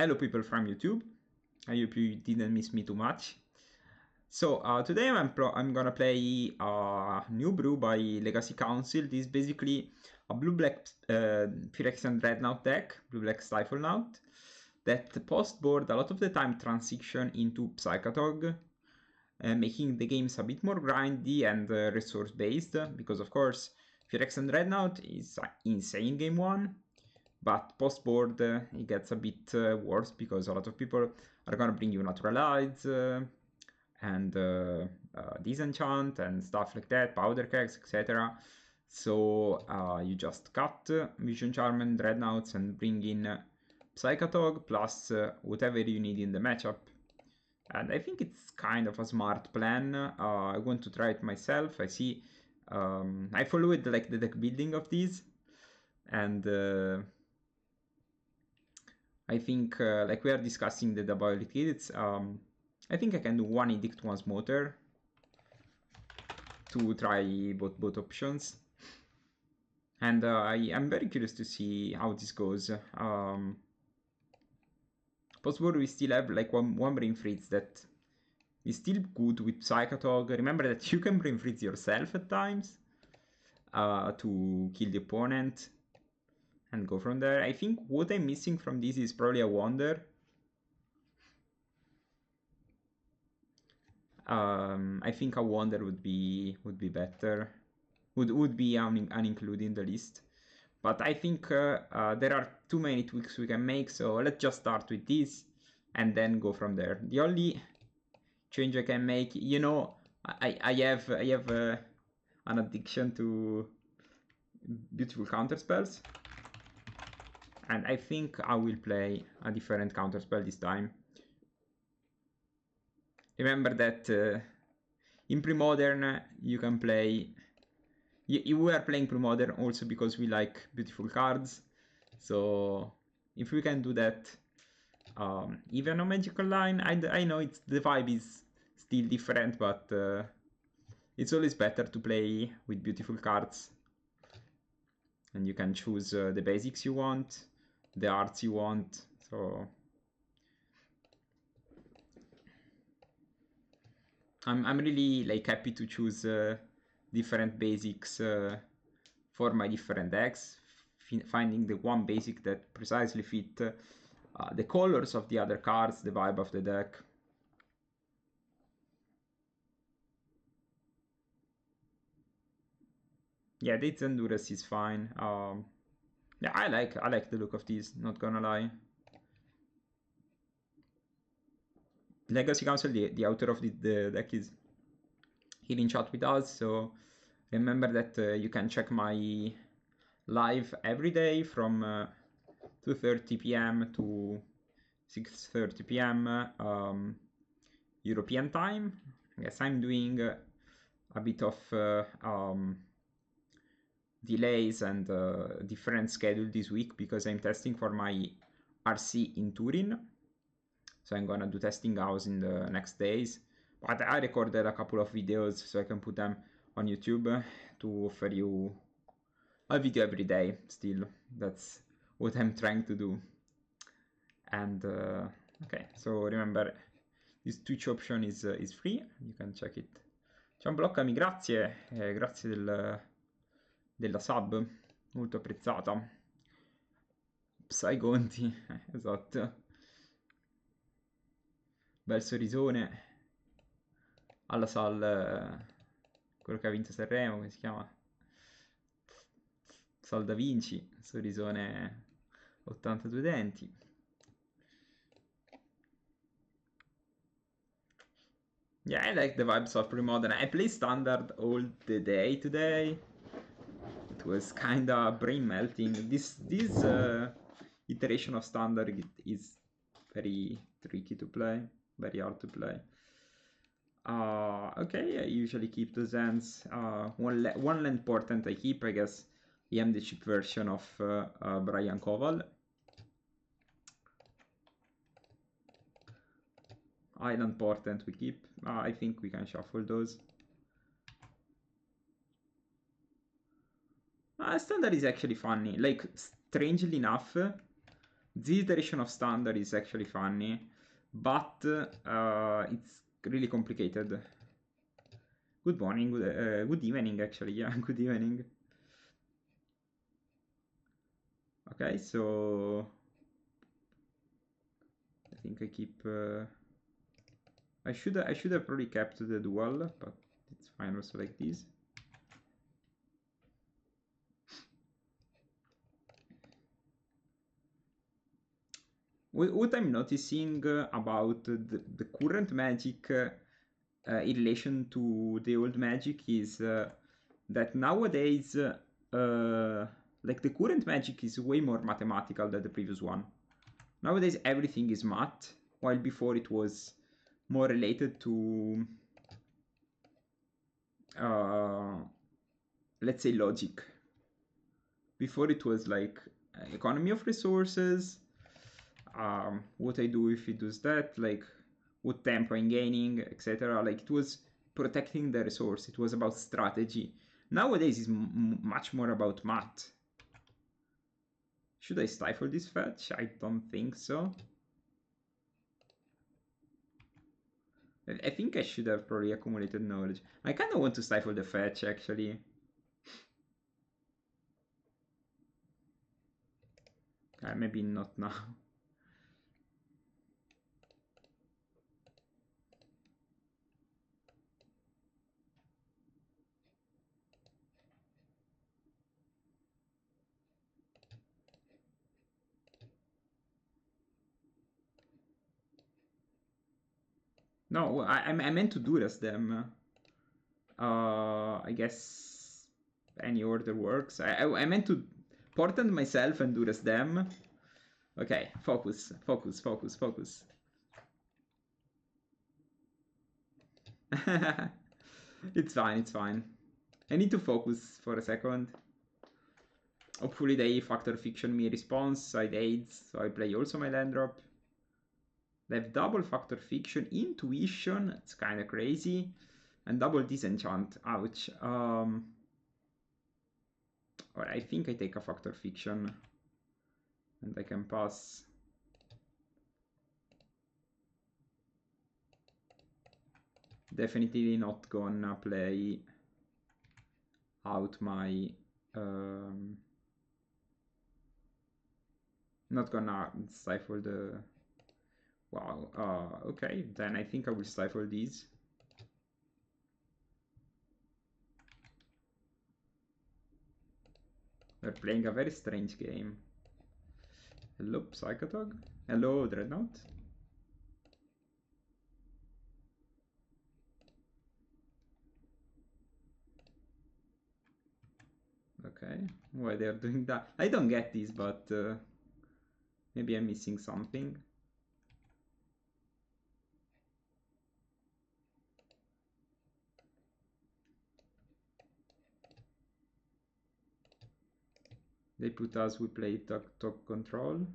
Hello people from YouTube, I hope you didn't miss me too much. So today I'm gonna play New Brew by Legacy Council. This is basically a blue-black Phyrexian Dreadnought deck, blue-black Stiflenaut, that post-board a lot of the time transition into Psychatog, making the games a bit more grindy and resource-based, because of course Phyrexian Dreadnought is insane game 1. But post-board, it gets a bit worse because a lot of people are gonna bring you Naturalize and Disenchant and stuff like that, Powder Kegs, etc. So you just cut Vision Charm and Dreadnoughts and bring in Psychatog plus whatever you need in the matchup. And I think it's kind of a smart plan. I want to try it myself. I see, I followed like the deck building of these, and I think, like we are discussing the ability, it's, I think I can do one Edict, one Smoter to try both options. And I'm very curious to see how this goes. Post-board we still have like one Brain Freeze that is still good with Psychatog. Remember that you can Brain Freeze yourself at times to kill the opponent and go from there. I think what I'm missing from this is probably a Wonder. I think a Wonder would be better. Would be an include in the list. But I think there are too many tweaks we can make, so let's just start with this and then go from there. The only change I can make, you know, I have an addiction to beautiful counterspells. And I think I will play a different counterspell this time. Remember that in Premodern you can play... You were playing Premodern also because we like beautiful cards. So if we can do that even on Magic Online, I know the vibe is still different, but it's always better to play with beautiful cards. And you can choose the basics you want, the arts you want, so I'm really like happy to choose different basics for my different decks, finding the one basic that precisely fit the colors of the other cards, the vibe of the deck. Yeah, the Endurance is fine. Yeah, I like the look of these, not gonna lie. Legacy Council, the author of the deck, is here in chat with us, so remember that you can check my live every day from 2:30 p.m. to 6:30 p.m. European time. Yes, I'm doing a bit of delays and different schedule this week because I'm testing for my RC in Turin. So I'm gonna do testing house in the next days. But I recorded a couple of videos so I can put them on YouTube to offer you a video every day still. That's what I'm trying to do. And okay, so remember, this Twitch option is free, you can check it. Ciambloccami, grazie, grazie della sub, molto apprezzata. PieGonti, esatto. Bel sorrisone alla Sal, quello che ha vinto Sanremo, come si chiama? Sal da Vinci, sorrisone 82 denti. Yeah, I like the vibes of Premodern. I play Standard all the day today. It was kinda brain melting. This iteration of Standard is very tricky to play, very hard to play. Okay, I usually keep those ends. One land portent I keep, I guess. I am the cheap version of Brian Koval. Island portent we keep. I think we can shuffle those. Standard is actually funny. Like, strangely enough, This iteration of standard is actually funny, but it's really complicated. Good morning, good evening actually, yeah, good evening. Okay, so I think I keep... I should have probably kept the dual, but it's fine also like this. What I'm noticing about the current Magic in relation to the old Magic is that nowadays, like the current Magic is way more mathematical than the previous one. Nowadays everything is math, while before it was more related to, let's say, logic. Before it was like economy of resources, what I do if it does that, like what tempo I'm gaining, etc. Like it was protecting the resource. It was about strategy. Nowadays it's much more about math. Should I stifle this fetch? I don't think so. I think I should have probably accumulated knowledge. I kind of want to stifle the fetch actually. Maybe not now. No, I meant to Duras them. I guess any order works. I meant to portend myself and Duras them. Okay, focus, focus, focus, focus. It's fine, it's fine. I need to focus for a second. Hopefully they factor fiction me response, I aids, so I play also my land drop. They have double factor fiction, intuition, it's kinda crazy. And double disenchant, ouch. Or I think I take a factor fiction. And I can pass. Definitely not gonna play out my... not gonna stifle the... Wow, okay, then I think I will stifle these. They're playing a very strange game. Hello, Psychatog. Hello, Dreadnought. Okay, why they are doing that? I don't get this, but maybe I'm missing something. They put us, we play top control.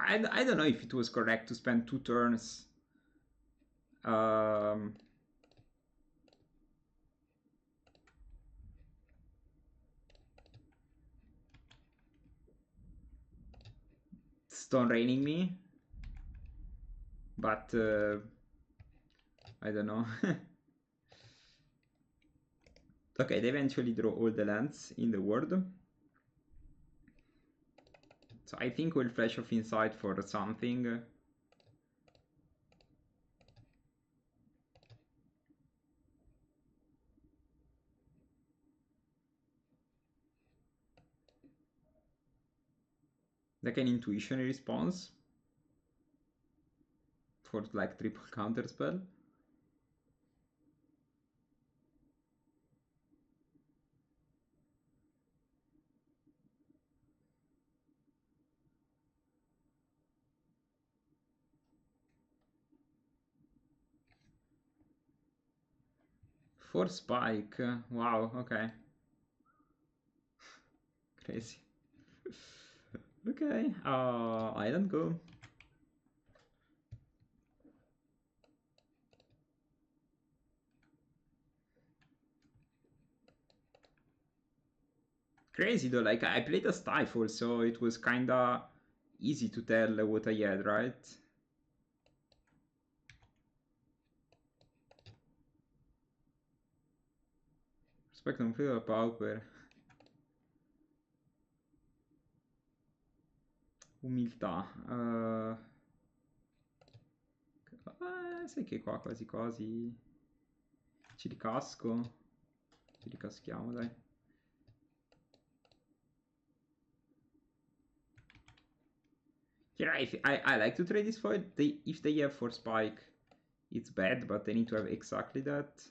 I don't know if it was correct to spend 2 turns stone raining me, but I don't know. Okay, they eventually draw all the lands in the world. So I think we'll Flash of Insight for something. Like an intuition response for like triple counter spell. For spike, wow, okay. Crazy. Okay, island go. Crazy though, like I played a stifle, so it was kinda easy to tell what I had, right? Spike non flavor pauper. Umiltà. Sai che qua quasi quasi ci ricasco. Ci ricaschiamo, dai. Yeah, I like to trade this foil. If they have for spike, it's bad, but they need to have exactly that.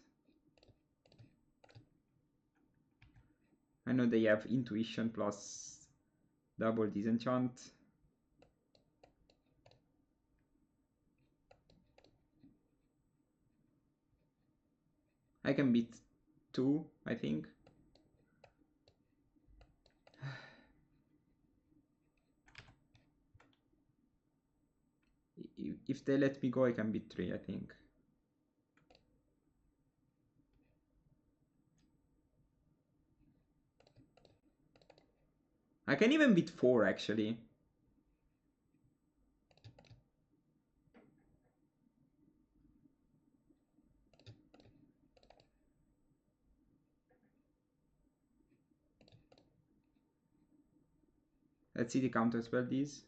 I know they have intuition plus double disenchant. I can beat 2, I think. If they let me go, I can beat 3, I think. I can even beat 4, actually. Let's see the counter spell these.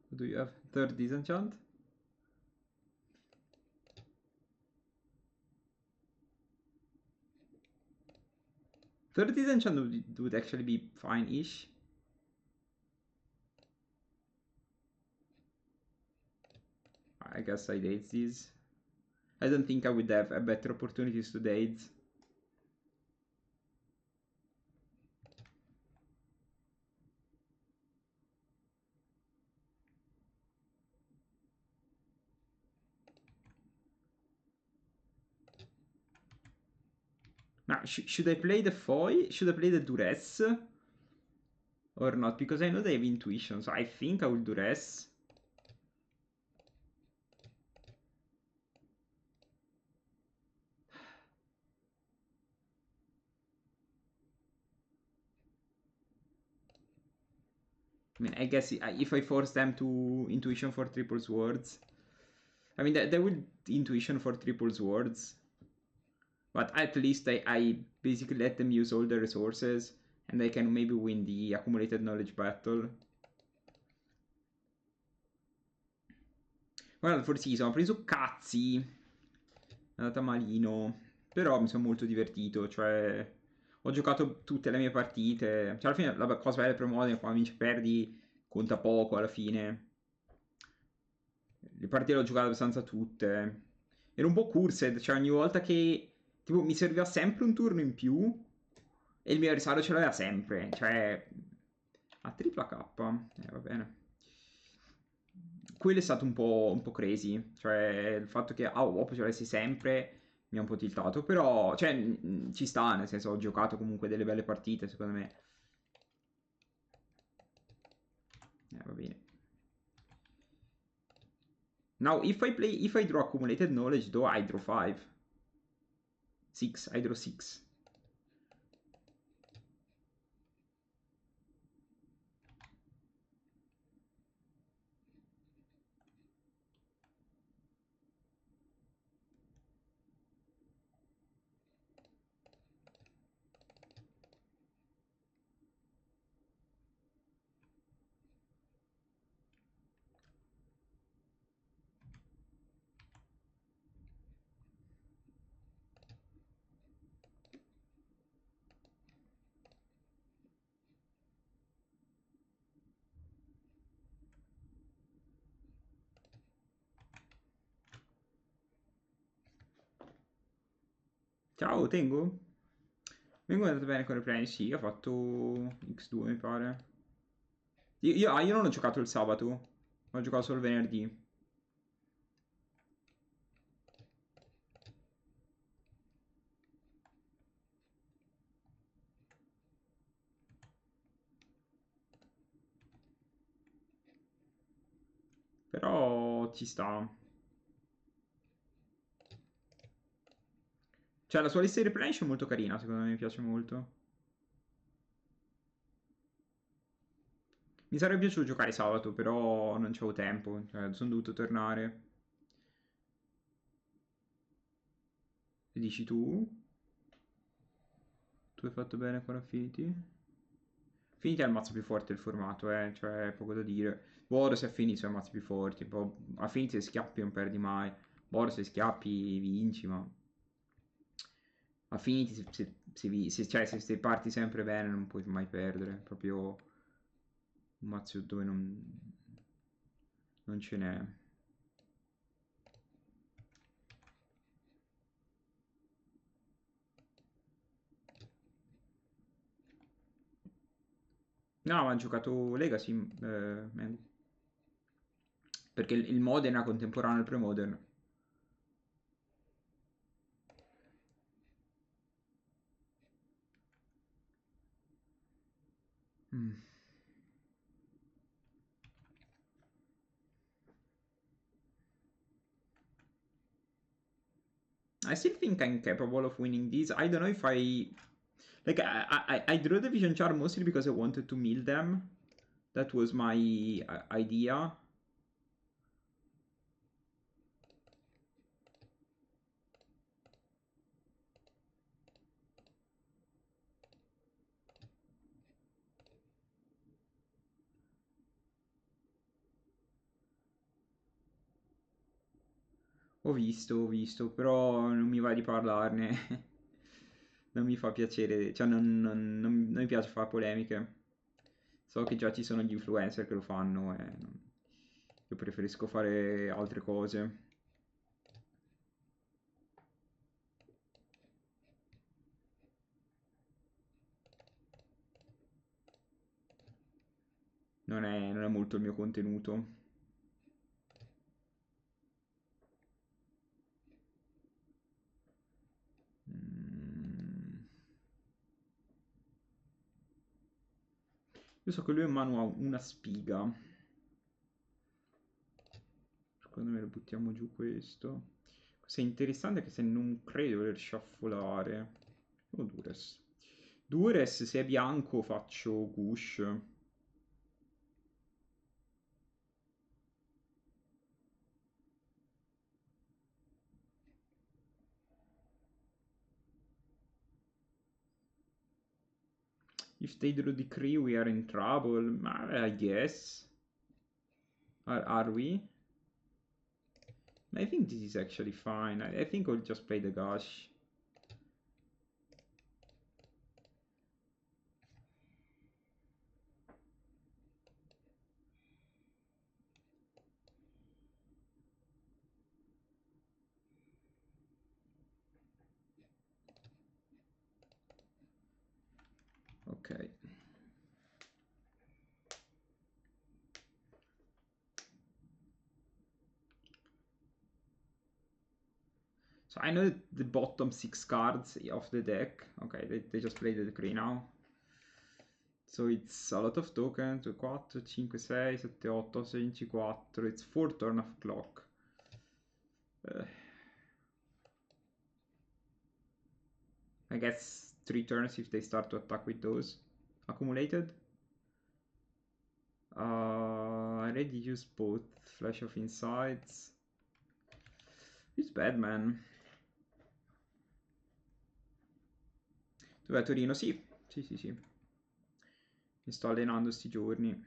What do you have? Third disenchant? Third disenchant would actually be fine-ish. I guess I date these. I don't think I would have a better opportunities to date. Now, should I play the foil? Should I play the duress? Or not? Because I know they have intuition, so I think I will duress. I mean, I guess if I force them to intuition for triple swords, I mean, they will intuition for triple swords, but at least I basically let them use all the resources, and they can maybe win the accumulated knowledge battle. Guarda, for season ho preso cazzi, è andata malino, però mi sono molto divertito, cioè ho giocato tutte le mie partite, cioè alla fine la cosa bella del Premodern, quando vinci e perdi conta poco alla fine. Le partite le ho giocate abbastanza tutte. Ero un po' cursed, cioè ogni volta che tipo mi serviva sempre un turno in più e il mio avversario ce l'aveva sempre, cioè a tripla K, va bene. Quello è stato un po' crazy, cioè il fatto che Op ce l'avessi sempre mi ha un po' tiltato, però cioè, ci sta, nel senso ho giocato comunque delle belle partite secondo me. Va bene. Now, if I draw accumulated knowledge, though, I draw 5. 6, I draw 6. Ciao, Tengo? Vengo andato bene con i play, sì, ho fatto X2 mi pare. Io non ho giocato il sabato, ho giocato solo il venerdì. Però ci sta. Cioè, la sua lista di replenish è molto carina, secondo me, mi piace molto. Mi sarebbe piaciuto giocare sabato, però non c'avevo tempo, cioè, sono dovuto tornare. E dici tu? Tu hai fatto bene con Affinity? Affinity è il mazzo più forte del formato, cioè, poco da dire. Boros e Affinity sono i mazzi più forti. Affinity se schiappi non perdi mai. Boros se schiappi vinci, ma... Affinity cioè, se parti sempre bene non puoi mai perdere. È proprio un mazzo dove non ce n'è. No, ma ho giocato Legacy, Mango. Perché il Modern è contemporaneo al Premodern. Mm. I still think I'm capable of winning these. I don't know if I... Like, I drew the Vision Charm mostly because I wanted to mill them. That was my idea. Ho visto, però non mi va di parlarne. Non mi fa piacere, cioè non mi piace fare polemiche. So che già ci sono gli influencer che lo fanno e io preferisco fare altre cose. Non è molto il mio contenuto. Mm. Io so che lui in mano ha una spiga. Secondo me lo buttiamo giù questo. Questo è interessante che se non credo di sciaffolare. O Dures. Dures se è bianco faccio Gush. If they draw decree we are in trouble. I guess. Are we? I think this is actually fine. I think I'll just play the Gush. Ok. So I know the bottom 6 cards of the deck. Okay, they just play the decree now. So it's a lot of tokens. 2, 4, 5, 6, 7, 8, 16, 4. It's 4 turn of clock. I guess 3 turns if they start to attack with those. Accumulated. I already used both Flash of Insights. It's bad, man. Dov'è Torino? Sì. Sì. Mi sto allenando sti giorni.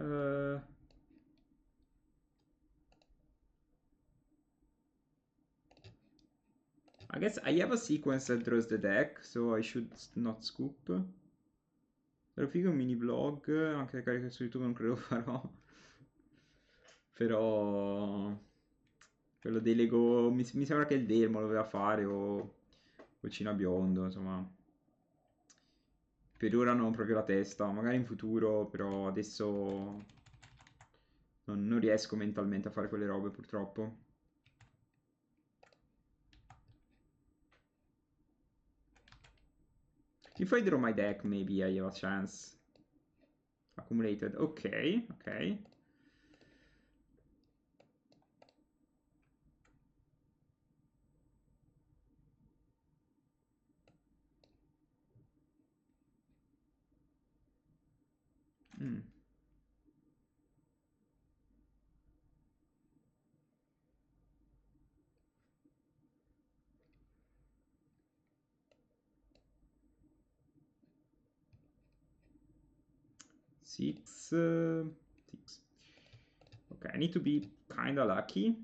I guess I have a sequence that draws the deck, so I should not scoop. Però figo un mini vlog, anche carico su YouTube non credo farò. Però quello dei Lego mi sembra che il Delmo lo doveva fare o Cina Biondo, insomma. Per ora non ho proprio la testa, magari in futuro, però adesso non riesco mentalmente a fare quelle robe purtroppo. If I draw my deck, maybe I have a chance. Accumulated, ok, ok. Mm. Six. Okay, I need to be kinda lucky.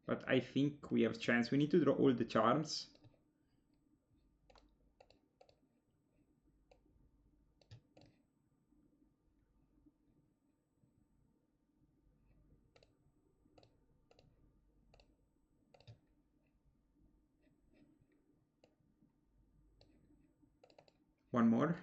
But I think we have chance. We need to draw all the charms. One more.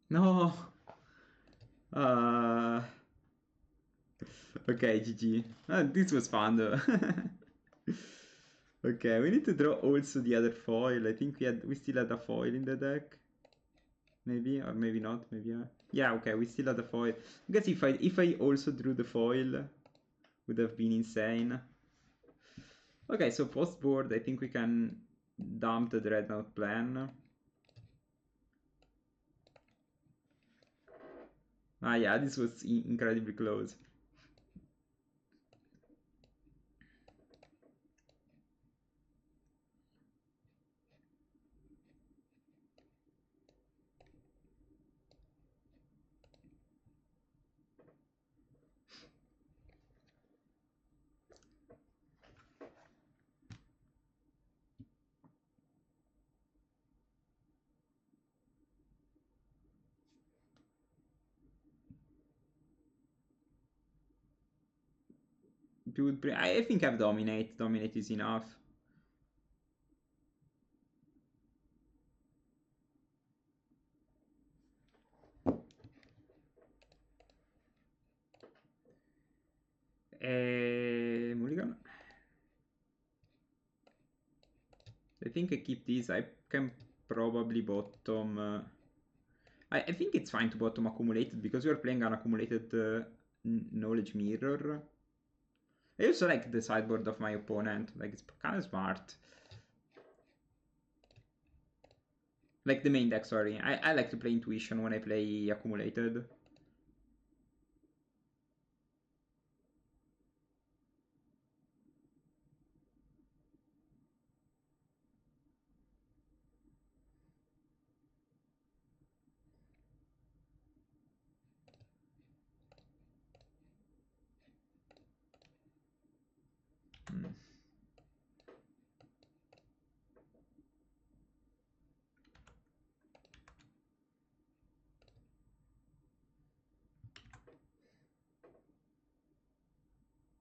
No. Uh, okay, GG. This was fun though. Okay, we need to draw also the other foil. I think we still had a foil in the deck. Maybe or maybe not. Maybe yeah. Okay, we still had a foil. I guess if I also drew the foil, would have been insane. Okay, so post board, I think we can dump the Dreadnought plan. Ah, yeah, this was incredibly close. I think I've dominate. Dominate is enough. Mulligan. I think I keep these. I can probably bottom. I think it's fine to bottom accumulated because we are playing an accumulated knowledge mirror. I also like the sideboard of my opponent. Like it's kind of smart. Like the main deck, sorry. I like to play intuition when I play accumulated.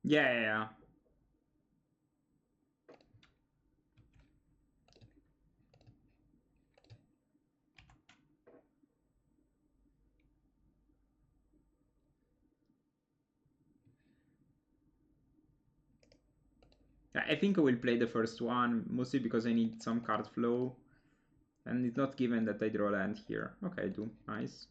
Yeah. I think I will play the first one, mostly because I need some card flow. And it's not given that I draw land here. Okay, I do. Nice.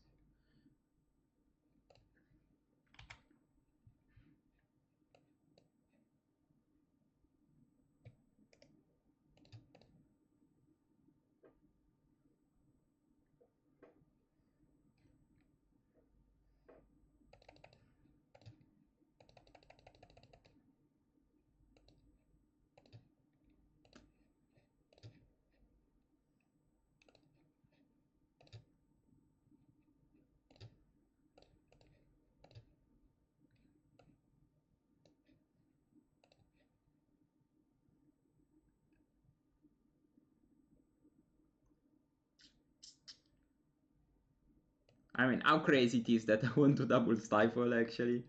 I mean, how crazy it is that I want to double stifle, actually.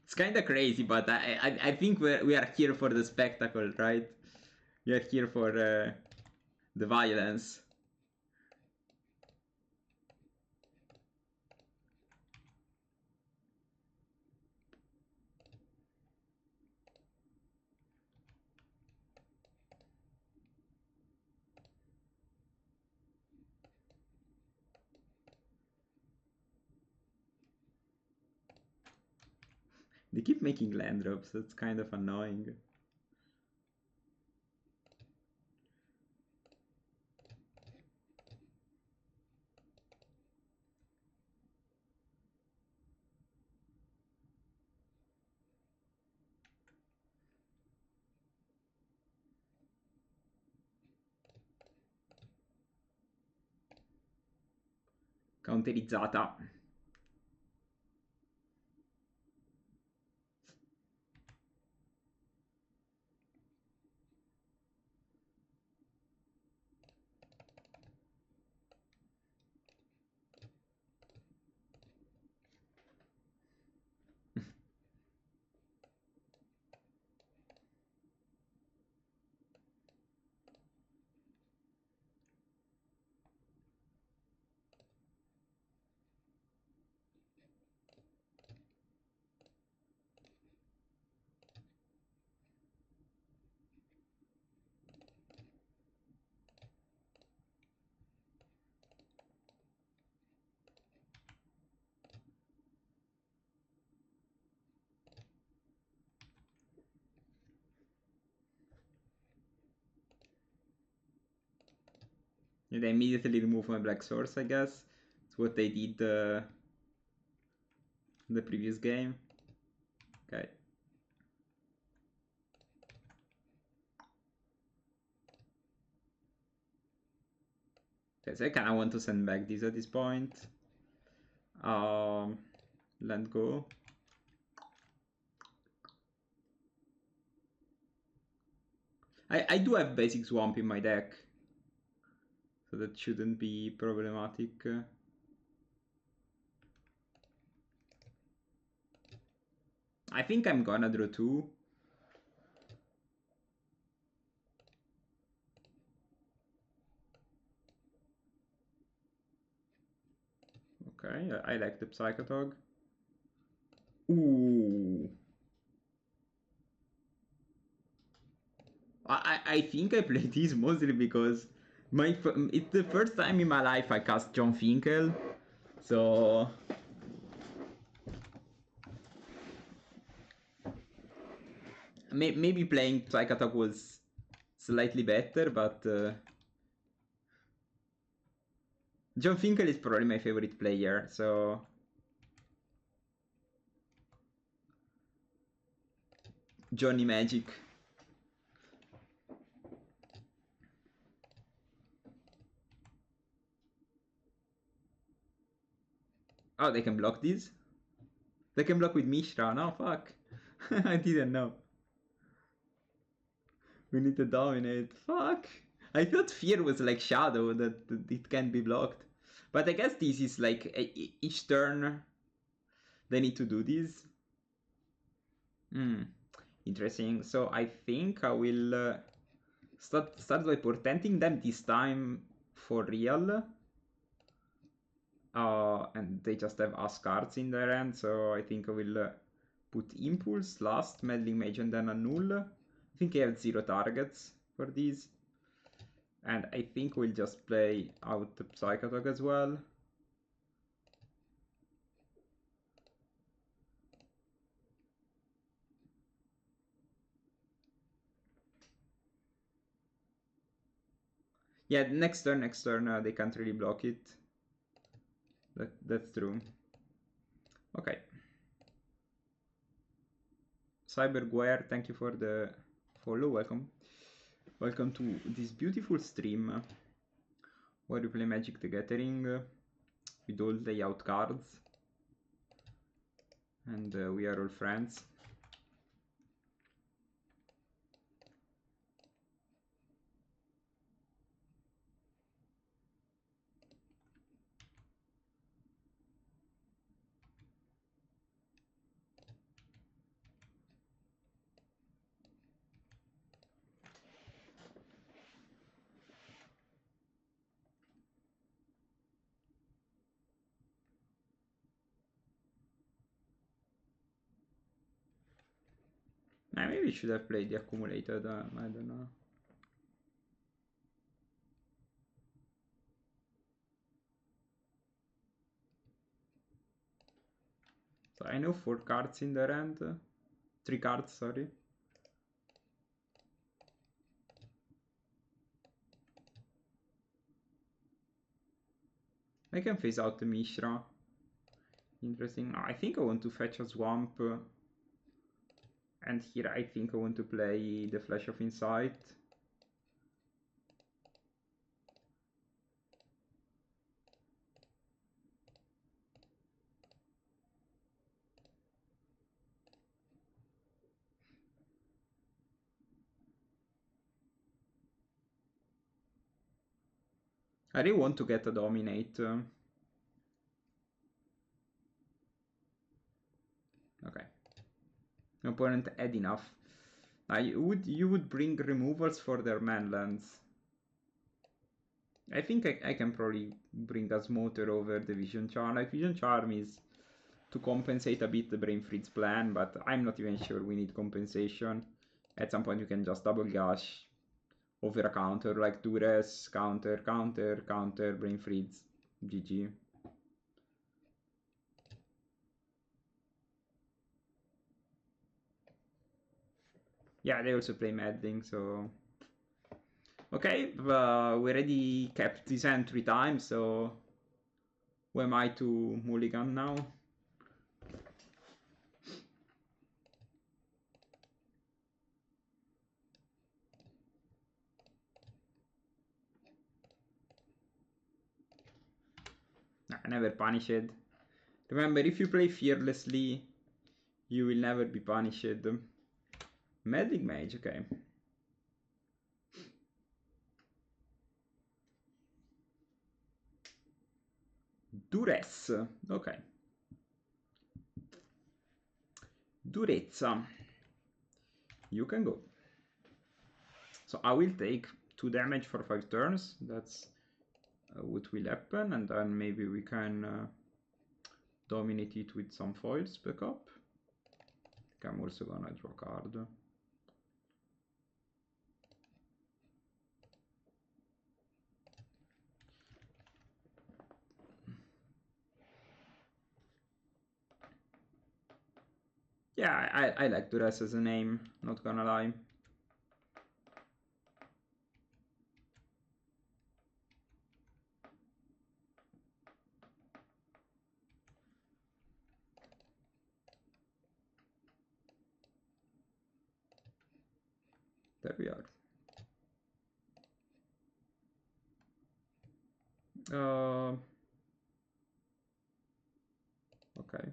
It's kind of crazy, but I think we are here for the spectacle, right? We are here for the violence. They keep making land drops, that's kind of annoying. Counterizzata. And I immediately remove my black source, I guess. It's what they did in the previous game. Okay. Okay, so I kinda want to send back these at this point. Land go. I do have basic swamp in my deck, so that shouldn't be problematic. I think I'm gonna draw 2. Okay, I like the Psychotog. Ooh. I think I played this mostly because it's the first time in my life I cast John Finkel, so maybe playing Psychotog was slightly better, but John Finkel is probably my favorite player, so Johnny Magic. Oh, they can block this? They can block with Mishra? No, fuck. I didn't know. We need to dominate. Fuck. I thought Fear was like Shadow, that it can be blocked. But I guess this is like each turn they need to do this. Interesting. So I think I will start by portenting them this time for real. And they just have Ass cards in their hand, so I think I will put Impulse last, Meddling Mage, and then Annul. I think I have 0 targets for these. And I think we'll just play out the Psychatog as well. Yeah, next turn, they can't really block it. That's true. Okay. Cyberguare, thank you for the follow. Welcome. Welcome to this beautiful stream where we play Magic the Gathering with all layout cards. And we are all friends. Maybe we should have played the accumulated, I don't know. So I know 4 cards in their hand. 3 cards, sorry. I can phase out the Mishra. Interesting. I think I want to fetch a Swamp. And here I think I want to play the Flash of Insight. I really want to get a Dominate. Okay. My opponent had enough. You would bring removals for their manlands. I think I can probably bring a Smoter over the Vision Charm. Like, Vision Charm is to compensate a bit the Brain Freeze plan, but I'm not even sure we need compensation. At some point you can just double gush over a counter, like Duress, counter, counter, counter, Brain Freeze, GG. Yeah, they also play Meddling, so... Okay, we already kept this hand 3 times, so... Who am I to mulligan now? I never punished. Remember, if you play fearlessly, you will never be punished. Meddling Mage, okay. Duress, ok. Durezza. You can go. So I will take 2 damage for 5 turns. That's what will happen. And then maybe we can dominate it with some foils backup. I'm also gonna draw a card. Yeah, I like Duress as a name, not gonna lie. There we are. Okay.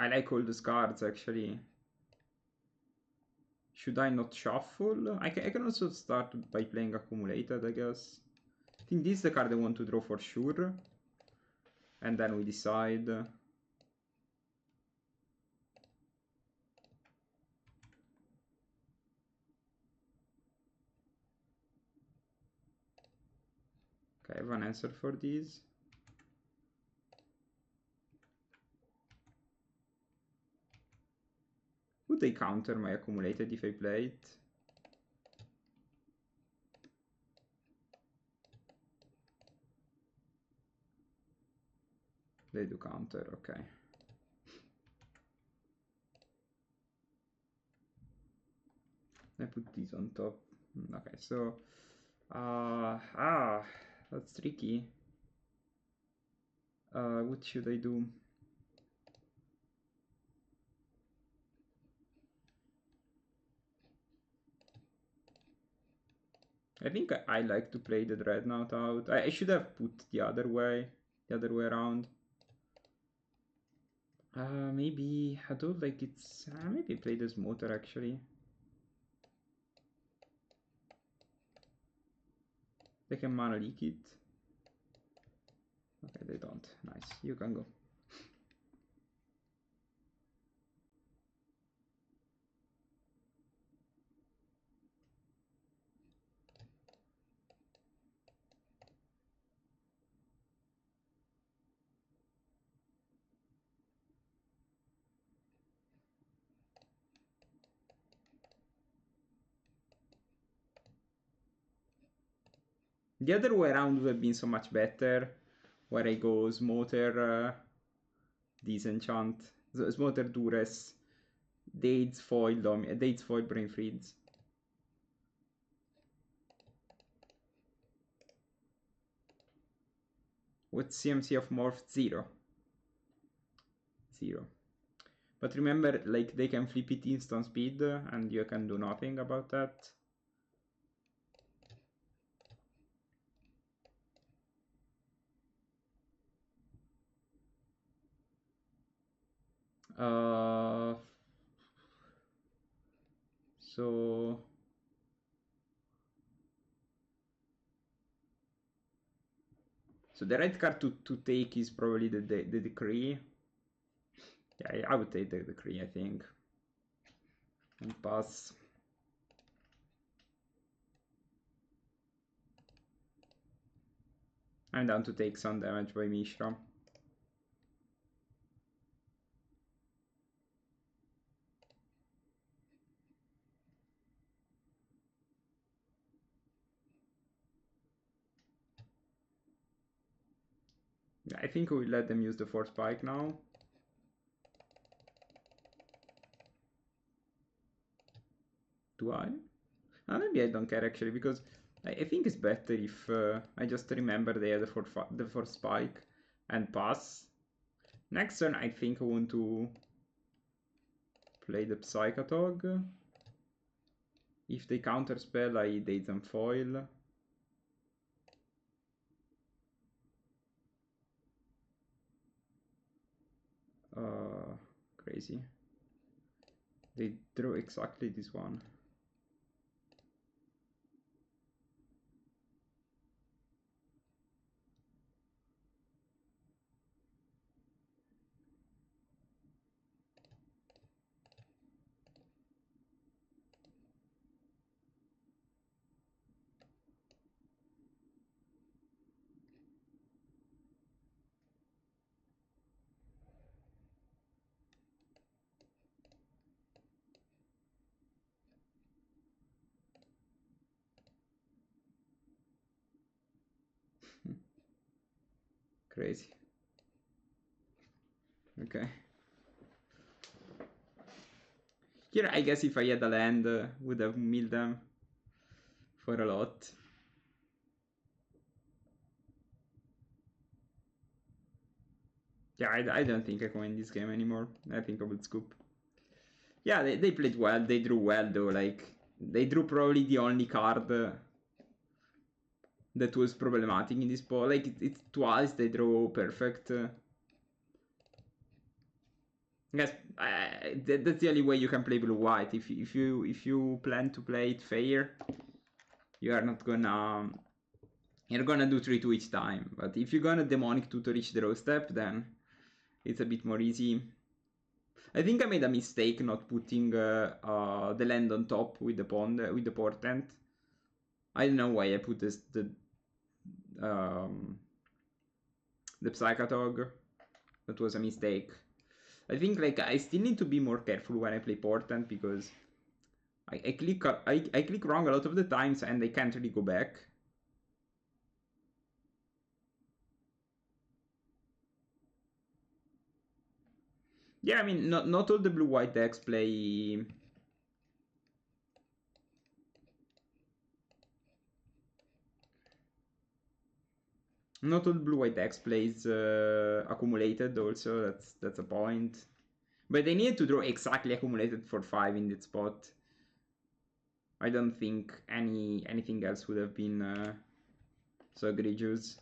I like all those cards actually. Should I not shuffle? I can also start by playing Accumulated, I guess. I think this is the card I want to draw for sure. And then we decide. Okay, I have an answer for this. Would they counter my Accumulated if I play it? They do counter, okay. I put this on top. Okay, so that's tricky. What should I do? I think I like to play the Dreadnought out. I should have put the other way around. Maybe I don't like it's. Maybe play this motor actually. They can mana leak it. Okay, they don't. Nice, you can go. The other way around would have been so much better, where I go Smoter, Disenchant, Smoter Duress, Dates Foil Brain Freeze. What's CMC of Morph? 0. 0. But remember, like, they can flip it instant speed, and you can do nothing about that. So the right card to take is probably the Decree. Yeah, I would take the Decree, I think. And pass. I'm down to take some damage by Mishra. I think we'll let them use the Force Spike now. Do I? Maybe I don't care actually, because I think it's better if I just remember they had the Force Spike and pass. Next turn I think I want to play the Psychatog. If they counterspell, I date them foil. Crazy. They drew exactly this one. Crazy. Okay. Here, I guess if I had a land, would have milled them for a lot. Yeah, I don't think I can win this game anymore. I think I would scoop. Yeah, they played well. They drew well, though. Like, they drew probably the only card that was problematic in this ball. Like, it's twice they draw perfect. Yes, that's the only way you can play blue-white. If you plan to play it fair, you are not gonna you're gonna do 3-2 each time. But if you're gonna demonic 2 to reach the draw step, then it's a bit more easy. I think I made a mistake not putting the land on top with the pond with the portent. I don't know why I put the Psychatog. That was a mistake. I think like I still need to be more careful when I play portent because I click wrong a lot of the times and I can't really go back. Yeah, I mean not all the blue-white decks play. Not all blue-white decks plays accumulated also. That's a point. But they needed to draw exactly accumulated for 5 in that spot. I don't think anything else would have been so egregious.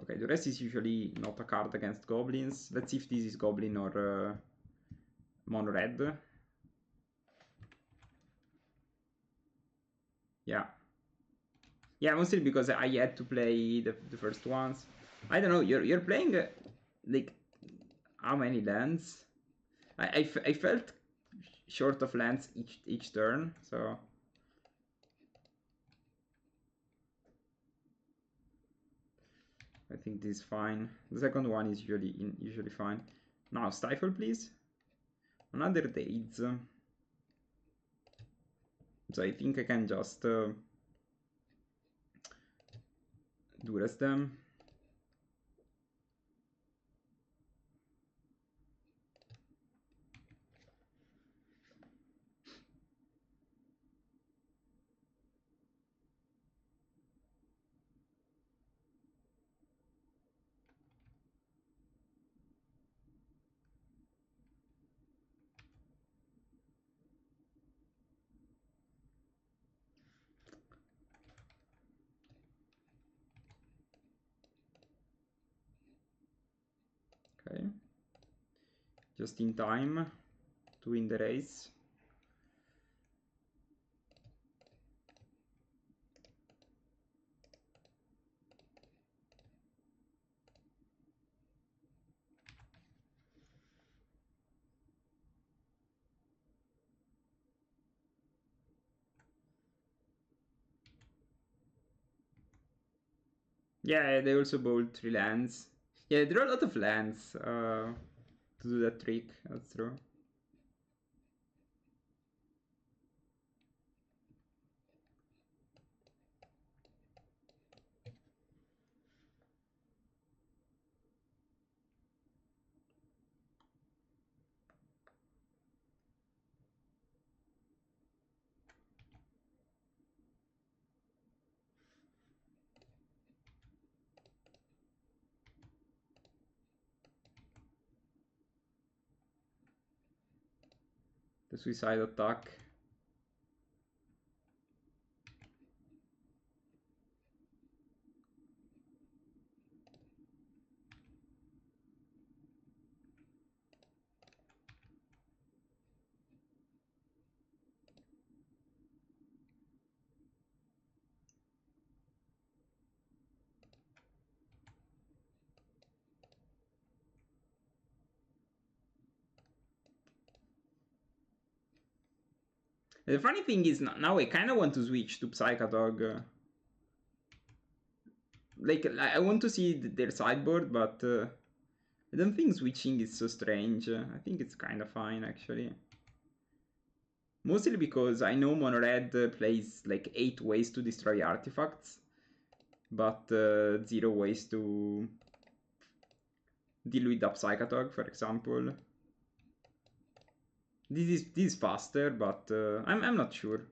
Okay, the rest is usually not a card against goblins. Let's see if this is goblin or mono red. Yeah. Yeah, mostly because I had to play the first ones. I don't know, you're playing like how many lands? I felt short of lands each turn, so I think this is fine. The second one is usually fine. Now stifle, please. Another days. So I think I can just duress them. Okay. Just in time to win the race. Yeah, they also bowled 3 lands. Yeah, there are a lot of lands to do that trick, that's true. The suicide attack. The funny thing is now I kind of want to switch to Psychatog. Like I want to see their sideboard, but I don't think switching is so strange. I think it's kind of fine actually. Mostly because I know Mono Red plays like 8 ways to destroy artifacts, but 0 ways to deal with the Psychatog, for example. This is faster, but I'm not sure.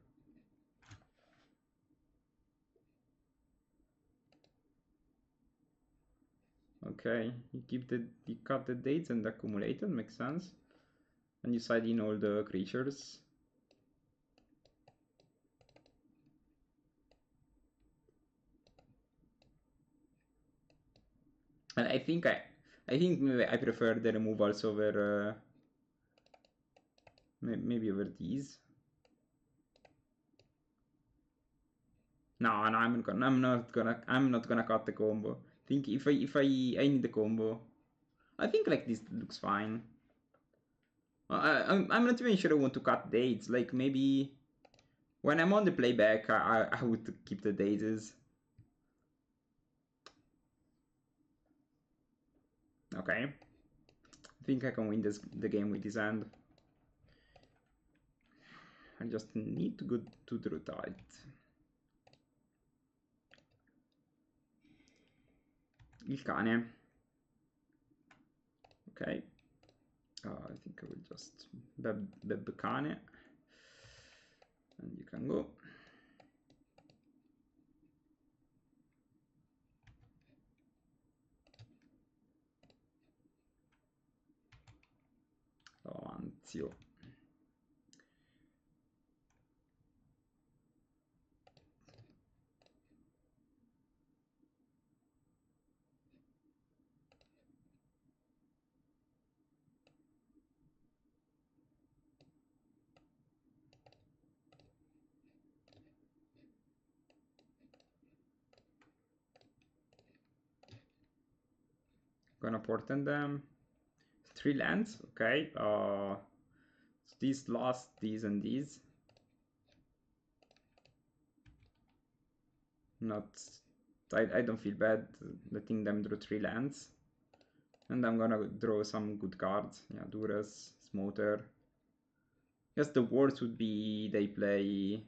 Okay, you cut the dates and accumulated, makes sense. And you side in all the creatures. And I think maybe I prefer the removals over maybe over these. No, I'm not gonna cut the combo. I think if I need the combo, I think like this looks fine. I'm not even sure I want to cut dates. Like maybe when I'm on the playback, I would keep the dates. Okay. I think I can win the game with this hand. I just need to go to draw tight. Il cane. Okay. I think I will just beb cane. And you can go. Anzio. Gonna portent them. 3 lands, okay. So these last, these and these. Not, I don't feel bad letting them draw 3 lands. And I'm gonna draw some good cards. Yeah, Duress, Smoter. Yes, the worst would be they play.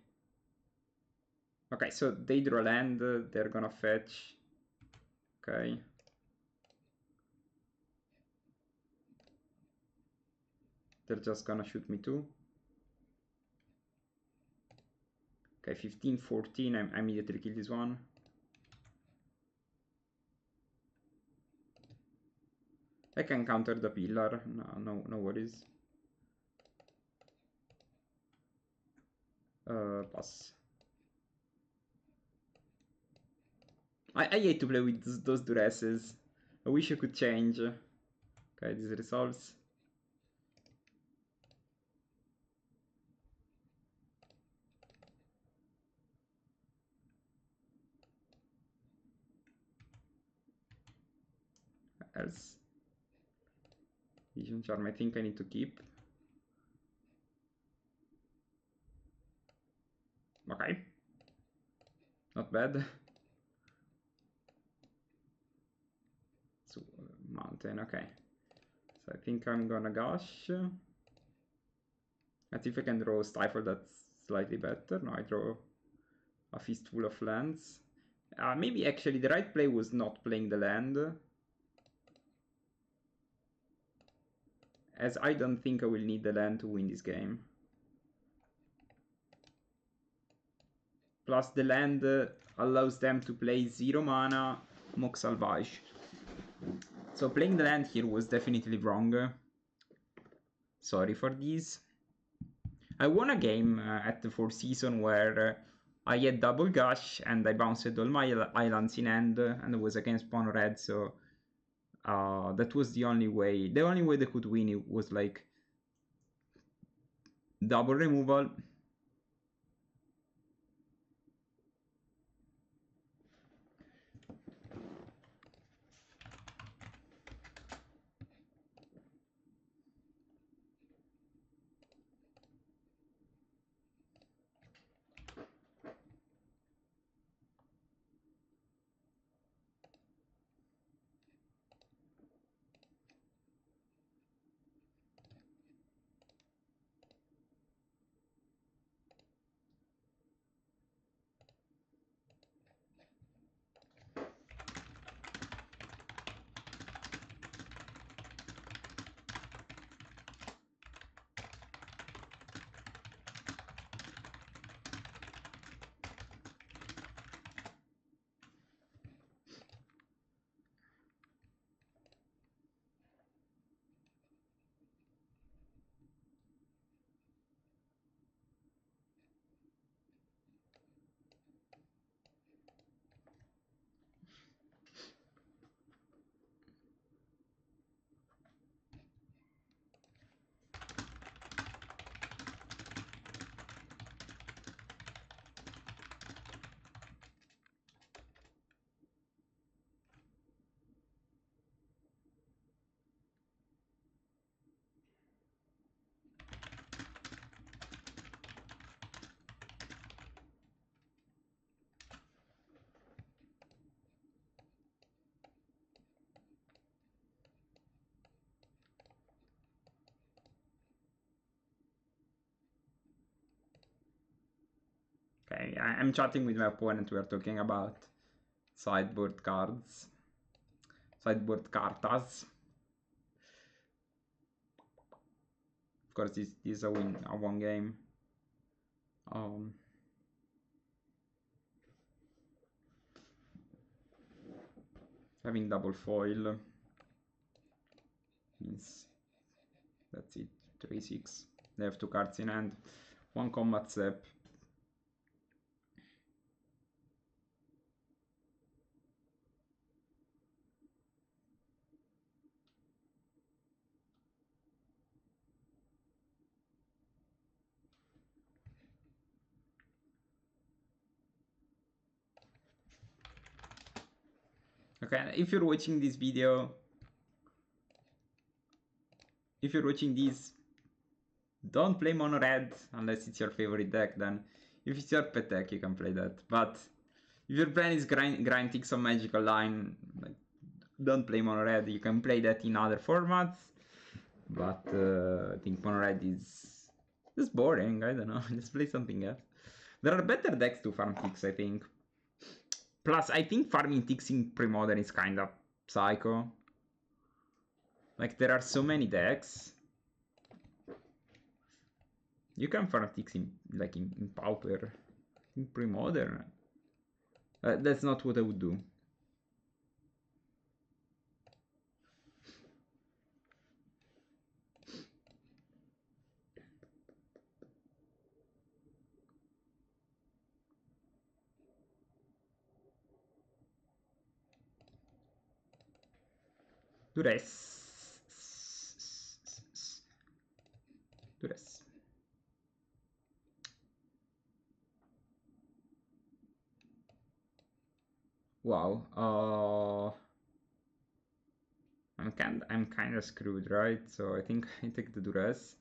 Okay, so they draw land, they're gonna fetch. Okay. They're just gonna shoot me too. Okay, 15, 14, I immediately kill this one. I can counter the pillar, no worries. Pass. I hate to play with those duresses. I wish I could change. Okay, this resolves. Else. Vision Charm, I think I need to keep. Okay. Not bad. So, mountain, okay. So I think I'm gonna gush. And if I can draw Stifle, that's slightly better. No, I draw a fistful of lands. Maybe actually the right play was not playing the land. As I don't think I will need the land to win this game. Plus the land allows them to play 0 mana Mock Salvage. So playing the land here was definitely wrong. Sorry for this. I won a game at the 4th season where I had double gush and I bounced all my islands in hand and it was against Mono Red, so that was the only way. The only way they could win it was like double removal. Okay, I'm chatting with my opponent. We are talking about sideboard cards. Sideboard cartas. Of course, this is a one game. Having double foil means that's it. 3-6. They have 2 cards in hand. 1 combat step. Okay, if you're watching this video, if you're watching this, don't play mono red unless it's your favorite deck. Then if it's your pet deck, you can play that. But if your plan is grinding some magical line, like, don't play mono red. You can play that in other formats, but I think mono red is just boring. I don't know. Just play something else. There are better decks to farm ticks, I think. Plus, I think farming ticks in Premodern is kind of psycho. Like, there are so many decks. You can farm ticks in, like, in Pauper. In Premodern. That's not what I would do. Duress. Duress. Wow. I'm kind of screwed, right? So I think I take the Duress.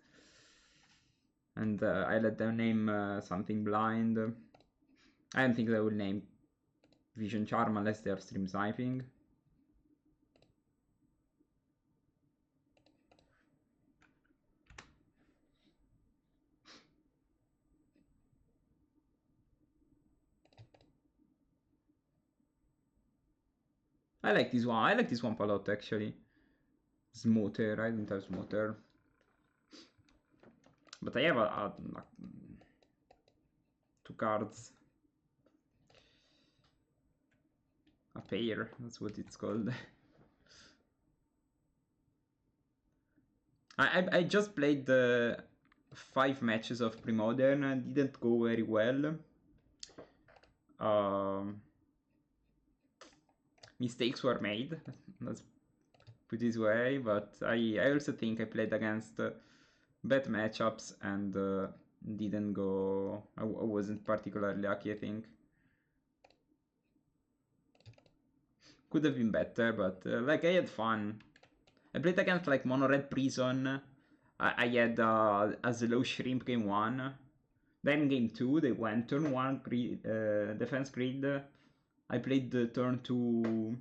And I let them name something blind. I don't think they will name Vision Charm unless they are stream sniping. I like this one. I like this one a lot, actually. Smoother. I don't have Smoother. But I have a 2 cards. A pair, that's what it's called. I just played the 5 matches of Premodern and didn't go very well. Mistakes were made, let's put it this way, but I also think I played against bad matchups and didn't go. I wasn't particularly lucky, I think. Could have been better, but like, I had fun. I played against like Mono Red Prison. I had a slow Shrimp game 1. Then game 2 they went turn 1 defense grid. I played the turn 2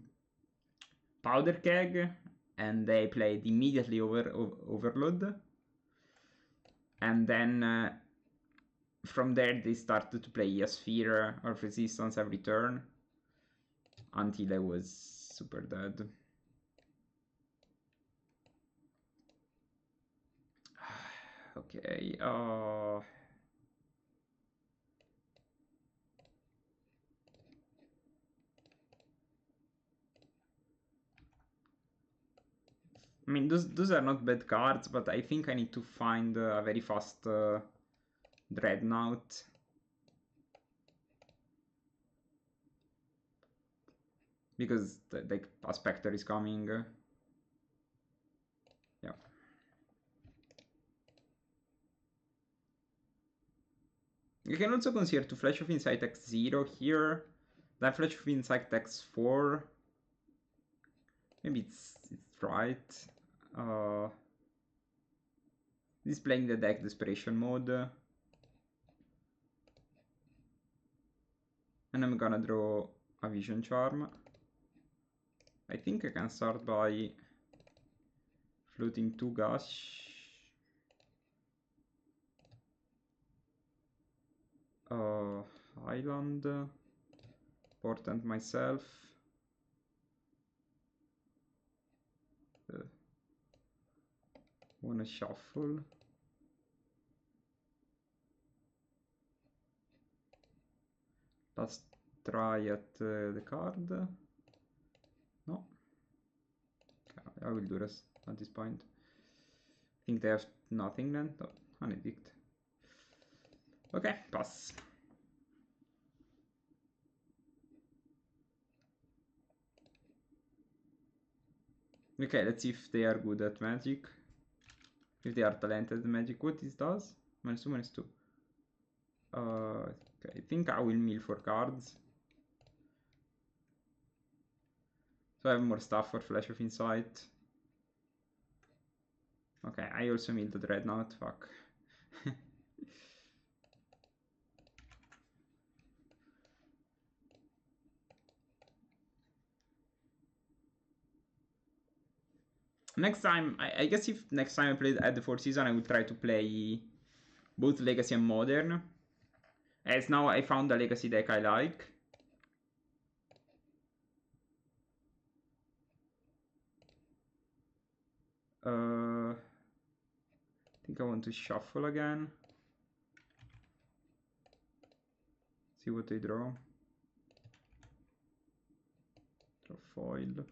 Powder Keg, and they played immediately Overload. And then from there they started to play a Sphere of Resistance every turn until I was super dead. Okay, I mean, those are not bad cards, but I think I need to find a very fast Dreadnought. Because the Spectre is coming. Yeah. You can also consider to Flash of Insight X0 here. Then Flash of Insight X4. Maybe it's right. Displaying the deck Desperation Mode. And I'm gonna draw a Vision Charm. I think I can start by floating 2 Gush. Highland. Important myself. Wanna shuffle. Last try at the card. No. I will do this at this point. I think they have nothing then. No, Unedict. Okay, pass. Okay, let's see if they are good at magic. If they are talented at magic. What this does? -2/-2. Okay, I think I will mill for cards. So I have more stuff for Flash of Insight. Okay, I also mill the Dreadnought, fuck. Next time, I guess if next time I played at the 4th season, I would try to play both Legacy and Modern. As now I found a Legacy deck I like. I think I want to shuffle again. See what they draw. Draw foil.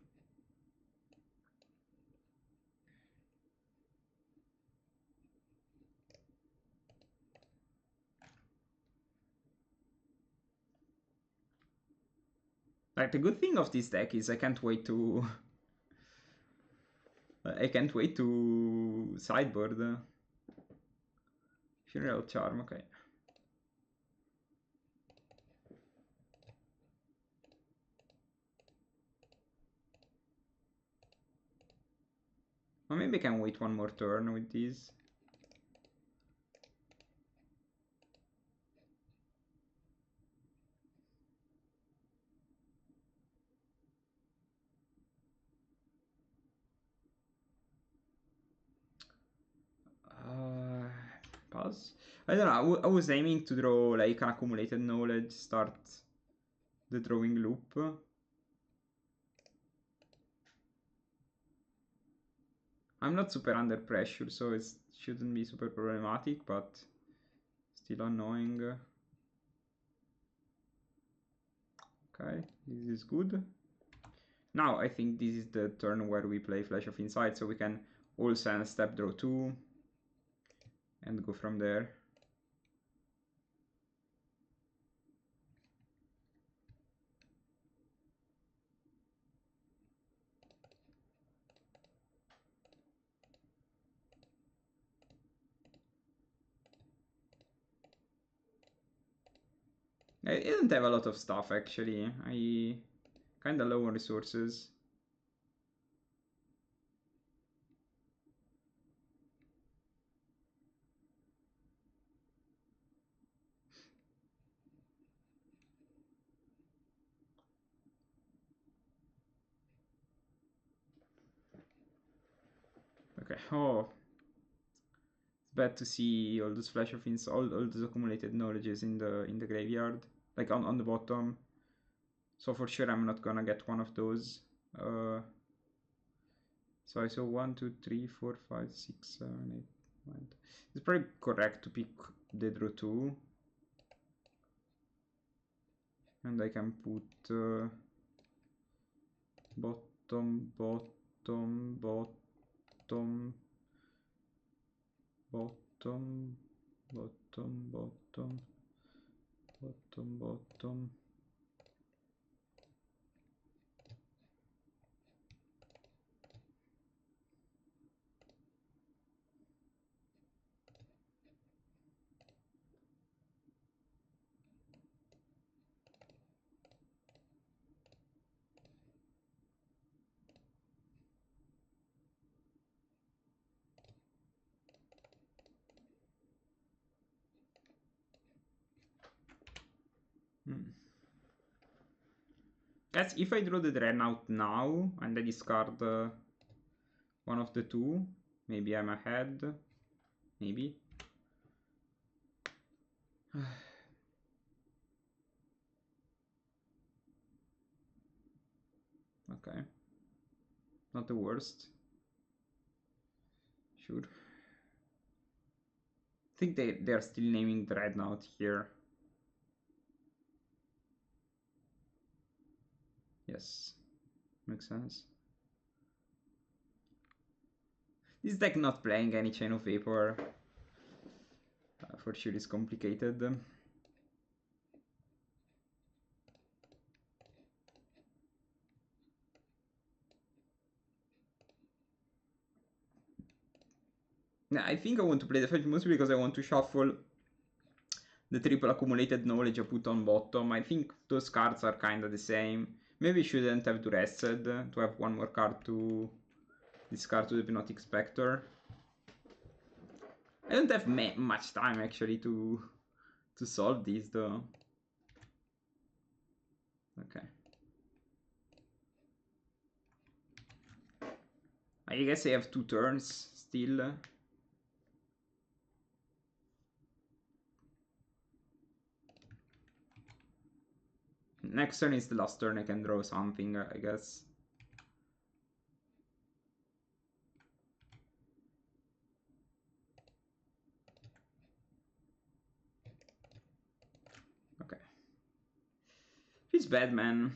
Like, the good thing of this deck is I can't wait to... I can't wait to sideboard. Funeral Charm, okay. Or maybe I can wait one more turn with these. Pass. I don't know, I was aiming to draw like an accumulated knowledge, start the drawing loop. I'm not super under pressure, so it shouldn't be super problematic, but still annoying. Okay, this is good. Now I think this is the turn where we play Flash of Insight, so we can all send step draw 2 and go from there. I didn't have a lot of stuff actually. I kinda low on resources. Okay, oh. It's bad to see all those Flash of Insight, all those accumulated knowledges in the graveyard. Like on the bottom. So for sure I'm not gonna get one of those. So I saw 1, 2, 3, 4, 5, 6, 7, 8, 9. It's probably correct to pick the draw 2. And I can put bottom, bottom, bottom, bottom, bottom, bottom, bottom, bottom. Guess if I draw the Dreadnought now and I discard one of the two, maybe I'm ahead. Maybe. Okay. Not the worst. Sure. I think they're still naming Dreadnought here. Yes. Makes sense. This deck not playing any Chain of Vapor. For sure is complicated. I think I want to play the fight mostly because I want to shuffle the triple accumulated knowledge I put on bottom. I think those cards are kind of the same. Maybe shouldn't have Duressed to have one more card to discard to the Hypnotic Spectre. I don't have much time actually to solve this though. Okay. I guess I have 2 turns still. Next turn is the last turn I can draw something, I guess. Okay. He's bad, man.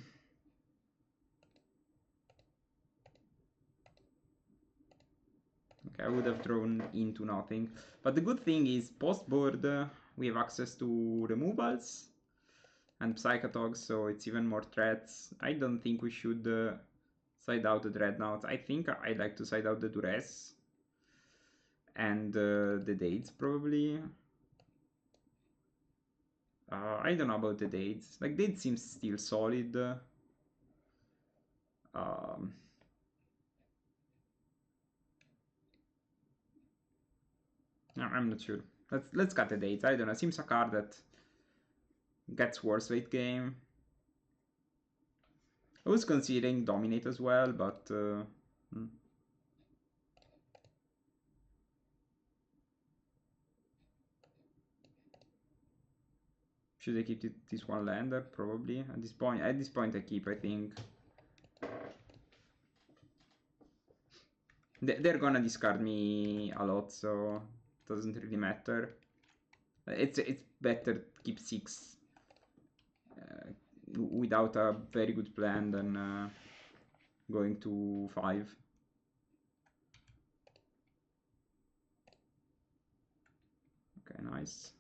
Okay, I would have drawn into nothing. But the good thing is, post-board, we have access to removals and Psychatogs, so it's even more threats. I don't think we should side out the Dreadnought. I think I like to side out the Duress and the Dates, probably. I don't know about the Dates. Like, Dates seems still solid. I'm not sure. Let's cut the Dates. I don't know. Seems a card that gets worse late game. I was considering Dominate as well, but should I keep this one lander? Probably at this point. At this point, I keep. I think they're gonna discard me a lot, so it doesn't really matter. It's better to keep 6 without a very good plan than going to 5. Okay, nice.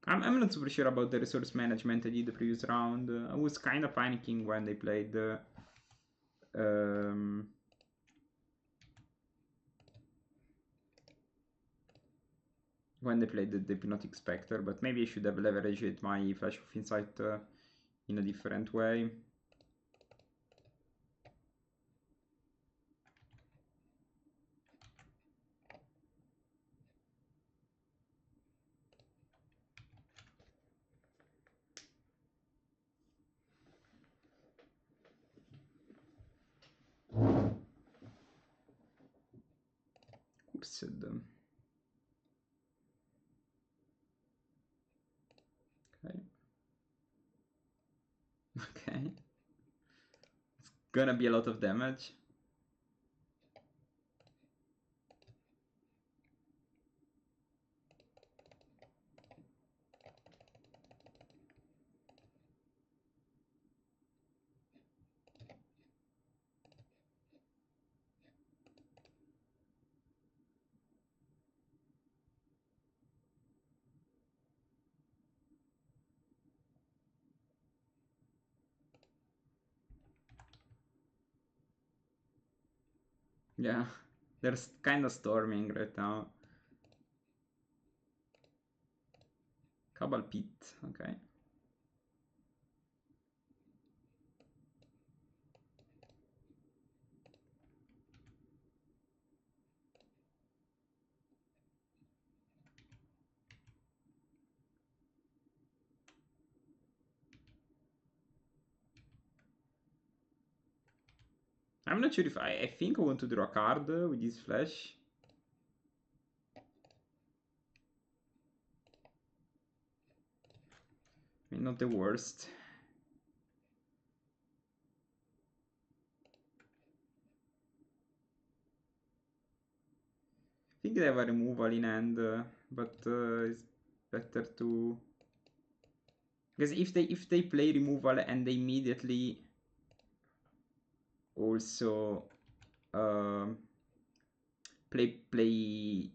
I'm not super sure about the resource management I did the previous round. I was kind of panicking when they played when they played the Hypnotic Spectre, but maybe I should have leveraged my Flash of Insight in a different way. Cursed. Okay. Okay. It's gonna be a lot of damage. Yeah, they're kind of storming right now. Cabal Pit, okay. I'm not sure if I think I want to draw a card with this flash. I mean, not the worst. I think they have a removal in hand, but it's better to... Because if they play removal and they immediately also play the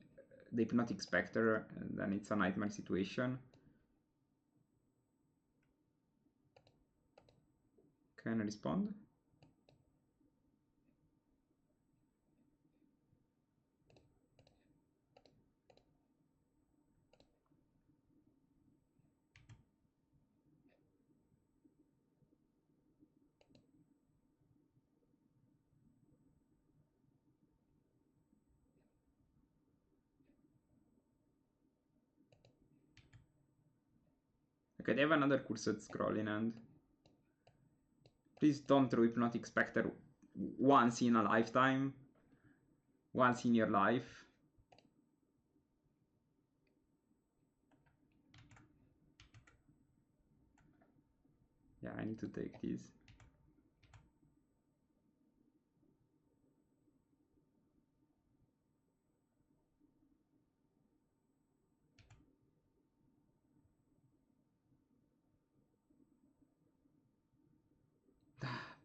Hypnotic Spectre, then it's a nightmare situation. Can I respond? Okay, they have another Cursed Scroll in hand. Please don't throw Hypnotic Spectre once in a lifetime. Once in your life. Yeah, I need to take this.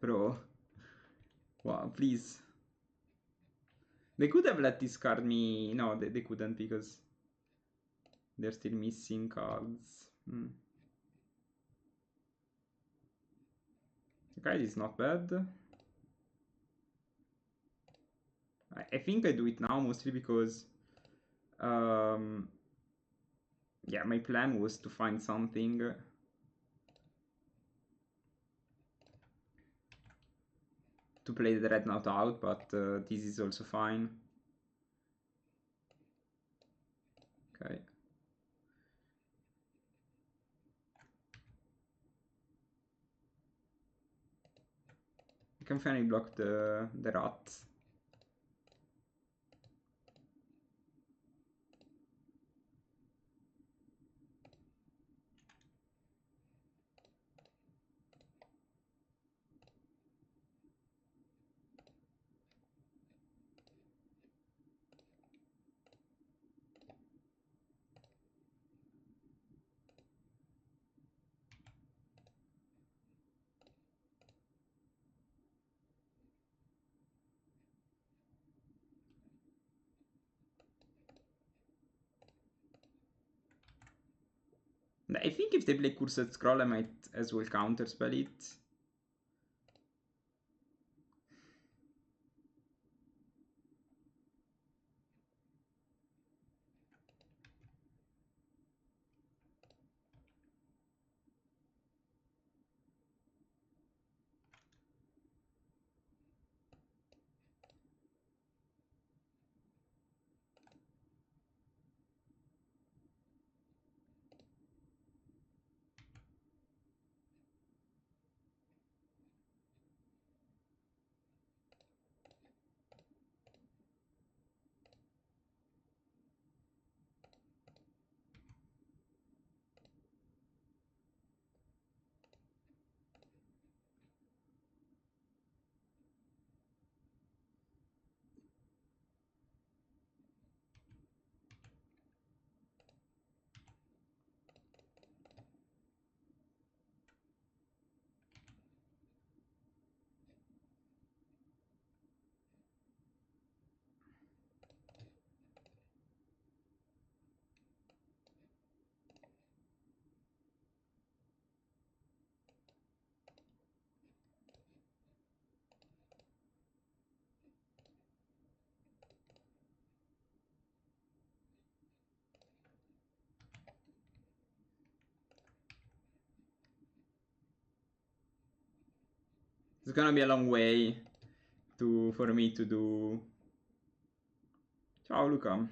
Bro. Wow, please. They could have let discard me... No, they couldn't because they're still missing cards. Okay, this is not bad. I think I do it now mostly because... yeah, my plan was to find something... to play the Dreadnought out, but this is also fine. Okay. I can finally block the rat. I think if they play Cursed Scroll, I might as well counterspell it. It's gonna be a long way for me to do... Ciao Luca.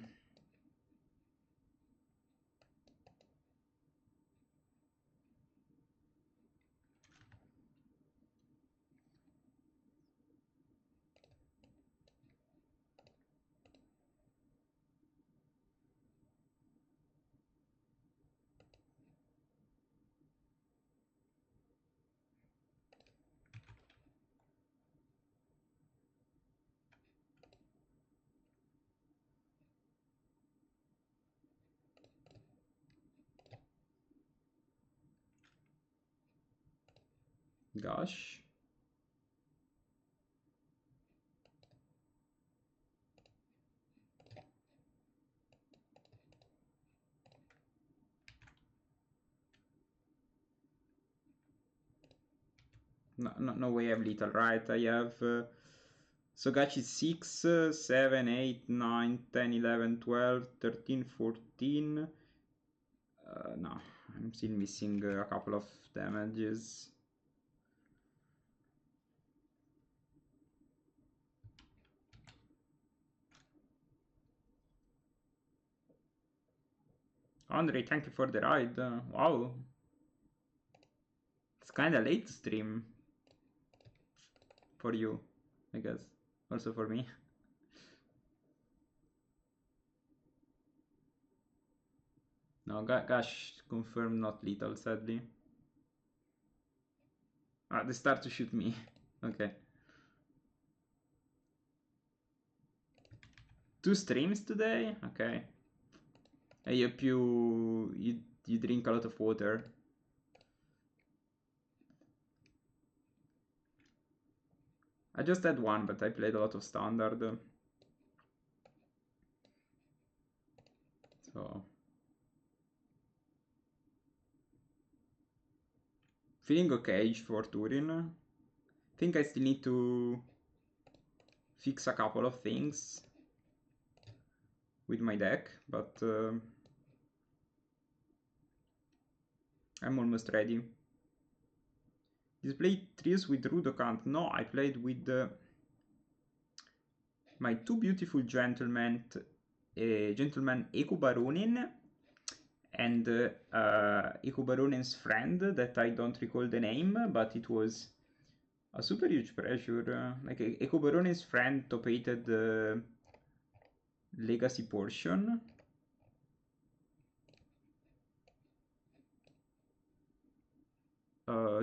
Gosh. No way I have little, right? I have so Gachi 6, 7, 8, 9, 10, 11, 12, 13, 14. No, I'm still missing a couple of damages. Andre, thank you for the ride. Wow. It's kinda late to stream. For you, I guess. Also for me. No, Gash confirmed not lethal, sadly. Ah, they start to shoot me. Okay. 2 streams today? Okay. I hope you drink a lot of water. I just had one, but I played a lot of standard. So feeling okay for Turin. Think I still need to fix a couple of things with my deck, but I'm almost ready. Display trios with Rudokant. No, I played with my 2 beautiful gentlemen, Eku Baronin and Eku Baronin's friend that I don't recall the name, but it was a super huge pressure. Like Eku Baronin's friend top-8'd the legacy portion.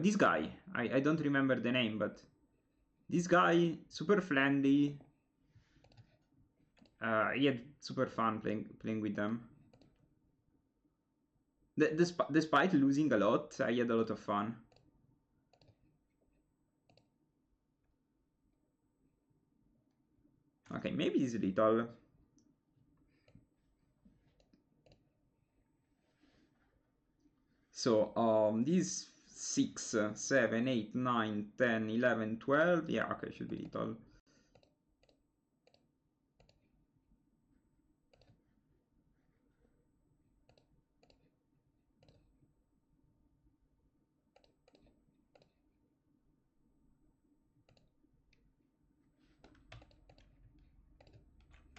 This guy, I don't remember the name, but this guy, super friendly. He had super fun playing with them. Despite losing a lot, I had a lot of fun. Okay, maybe it's little. So, these 6, 7, 8, 9, 10, 11, 12. Yeah, okay, should be little.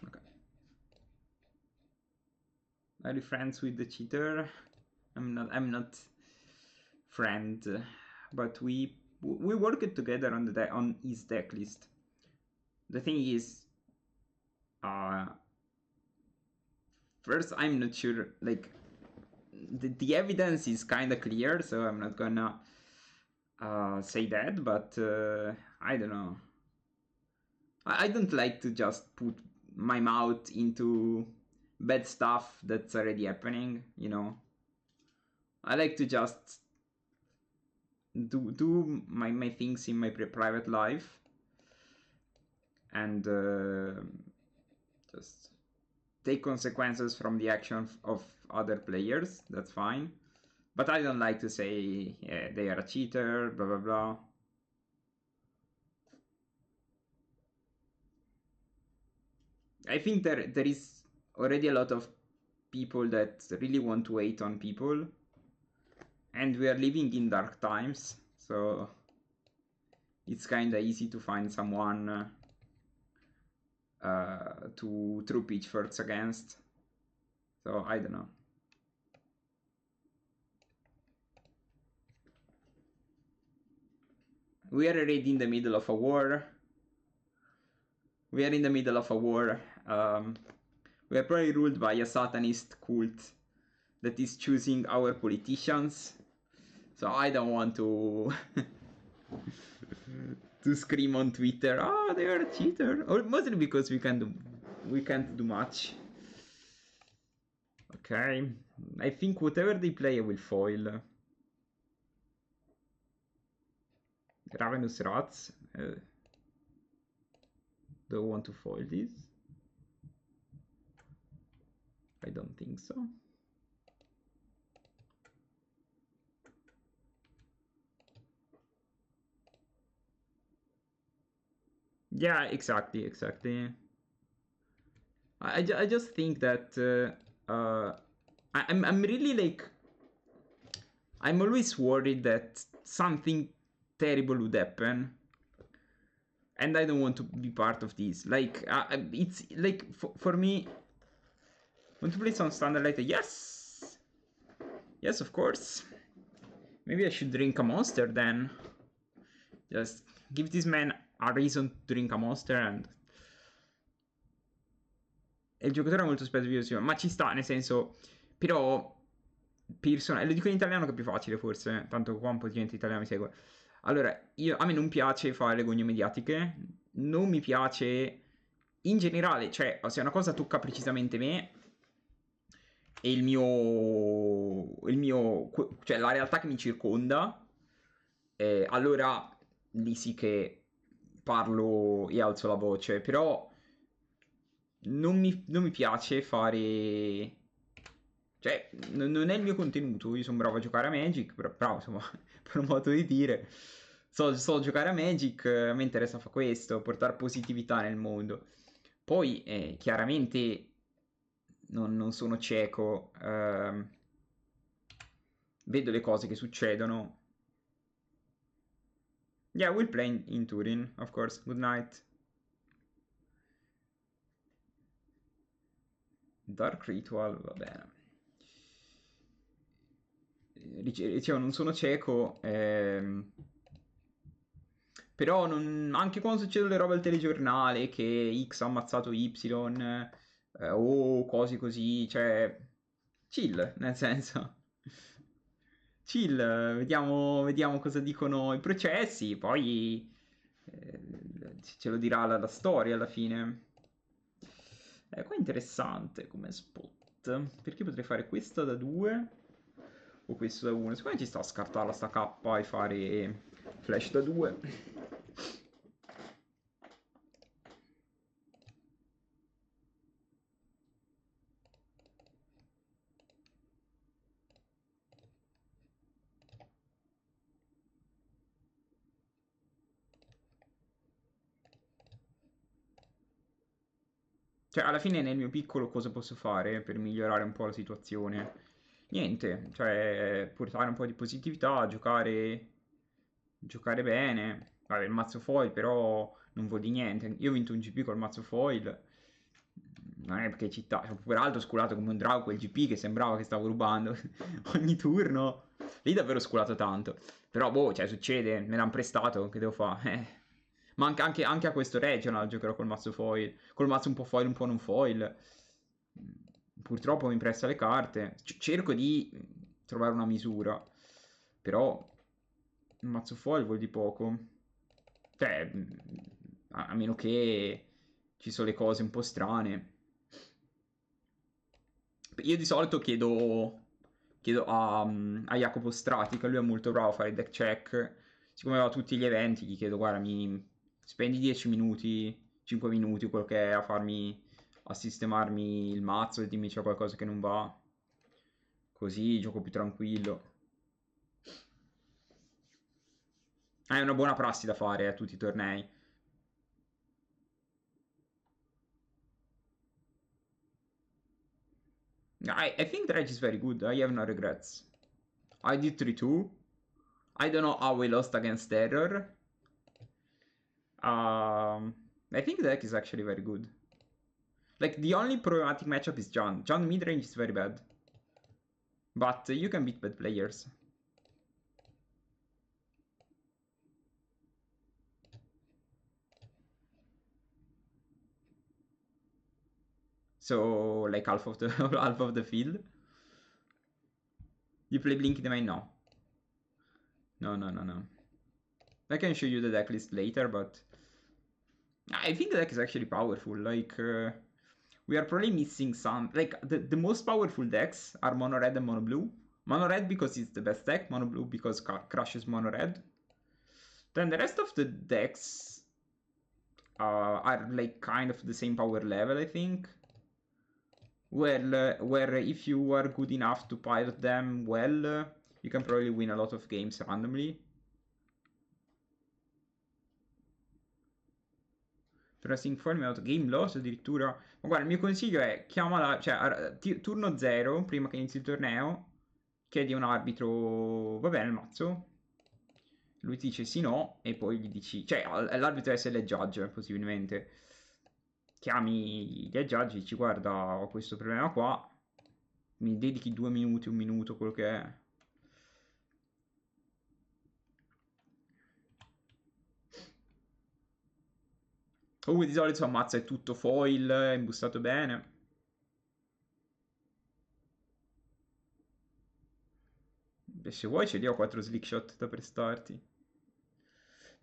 Okay. Are you friends with the cheater? I'm not friend, but we worked together on his deck list. The thing is, first I'm not sure, like the evidence is kind of clear, so I'm not gonna say that, but I don't know. I don't like to just put my mouth into bad stuff that's already happening, you know. I like to just do my things in my private life and just take consequences from the action of other players. That's fine, but I don't like to say yeah, they are a cheater, blah blah blah. I think there is already a lot of people that really want to hate on people, and we are living in dark times, so it's kind of easy to find someone to throw pitchforks against. So I don't know. We are already in the middle of a war. We are in the middle of a war. We are probably ruled by a Satanist cult that is choosing our politicians. So I don't want to to scream on Twitter, "Oh, they are a cheater," or mostly because we can't do much. Okay, I think whatever they play, I will foil. Ravenous Rats. Do I want to foil this? I don't think so. Yeah, exactly. I just think that I'm really like, I'm always worried that something terrible would happen, and I don't want to be part of this. Like, it's like for me, want to play some standard later? Yes, of course. Maybe I should drink a monster then. Just give this man a reason to drink a monster and... E il giocatore è molto spesso, ma ci sta, nel senso... Però... Pearson... Lo dico in italiano che è più facile forse, tanto qua un po' di gente italiana mi segue. Allora, a me non piace fare le gogne mediatiche, non mi piace in generale, cioè, se una cosa tocca precisamente me e il mio, cioè la realtà che mi circonda, allora lì sì che parlo e alzo la voce, però non mi piace fare... Cioè, non è il mio contenuto, io sono bravo a giocare a Magic, però bravo, insomma, per un modo di dire. So giocare a Magic, a me interessa fare questo, portare positività nel mondo. Poi, chiaramente, non sono cieco, vedo le cose che succedono. Yeah, we'll play in Turin, of course. Good night. Dark Ritual, va bene. Dicevo, non sono cieco, però anche quando succedono le robe al telegiornale, che X ha ammazzato Y, o cose così, cioè, chill, nel senso, chill, vediamo cosa dicono i processi, poi ce lo dirà la storia alla fine. Qua è interessante come spot, perché potrei fare questo da 2 o questo da 1. Secondo me ci sta a scartarla sta K e fare flash da 2. Cioè, alla fine nel mio piccolo cosa posso fare per migliorare un po' la situazione? Niente, cioè portare un po' di positività, giocare bene. Vabbè, il mazzo foil però non vuol di niente. Io ho vinto un GP col mazzo foil. Non è perché città, peraltro ho sculato come un drago quel GP che sembrava che stavo rubando ogni turno. Lì davvero ho sculato tanto. Però boh, cioè succede, me l'hanno prestato, che devo fare? Ma anche a questo regional giocherò col mazzo foil. Col mazzo un po' foil, un po' non foil. Purtroppo mi presta le carte. Cerco di trovare una misura. Però un mazzo foil vuol di poco. Cioè, a meno che ci sono le cose un po' strane. Io di solito chiedo a Jacopo Stratica, lui è molto bravo a fare deck check. Siccome va a tutti gli eventi, gli chiedo, guarda, mi spendi 10 minuti, 5 minuti, quello che è, a sistemarmi il mazzo e dimmi c'è qualcosa che non va. Così gioco più tranquillo. È una buona prassi da fare a tutti i tornei. I think the Reg is very good. I have no regrets. I did 3-2. I don't know how we lost against Terror. I think the deck is actually very good. Like, the only problematic matchup is John. John midrange is very bad. But you can beat bad players. So, like half of the half of the field. You play Blink in the main? No. No. I can show you the deck list later, but I think the deck is actually powerful. Like, we are probably missing some. Like, the most powerful decks are Mono Red and Mono Blue. Mono Red because it's the best deck, Mono Blue because crushes Mono Red. Then the rest of the decks are like kind of the same power level, I think. Where if you are good enough to pilot them well, you can probably win a lot of games randomly. Pressing foil mi ha dato game loss addirittura. Ma guarda, il mio consiglio è chiamala, cioè turno 0, prima che inizi il torneo, chiedi a un arbitro, va bene il mazzo? Lui ti dice sì no, e poi gli dici, cioè l'arbitro deve essere il judge, possibilmente. Chiami gli judge, dici guarda, ho questo problema qua, mi dedichi 2 minuti, 1 minuto, quello che è. Comunque di solito ammazza è tutto foil, è imbustato bene. E se vuoi ce li ho 4 slickshot da prestarti.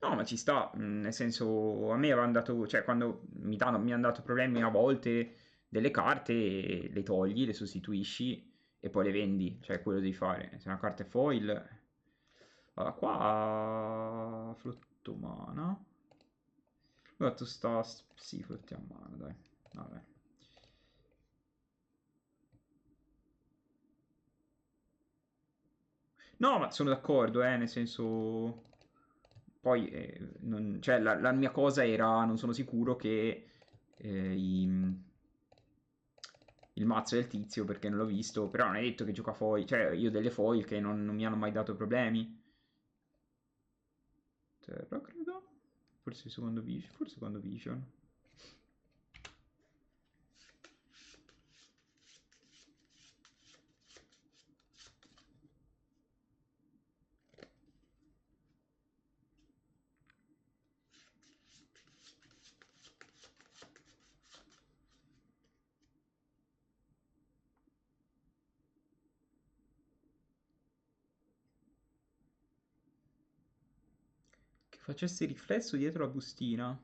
No, ma ci sta, nel senso, a me avevano dato, cioè quando mi hanno dato problemi a volte delle carte, le togli, le sostituisci e poi le vendi, cioè quello devi fare. Se una carta è foil... Allora, qua... Flottomana. Ho detto sta... Sì, flottomana, dai. Vabbè. No, ma sono d'accordo, nel senso... Poi, cioè, la mia cosa era, non sono sicuro che il mazzo del tizio, perché non l'ho visto, però non è detto che gioca foil, cioè, io ho delle foil che non mi hanno mai dato problemi. Terra, credo. Forse secondo vision, forse secondo vision. Che facesse riflesso dietro la bustina.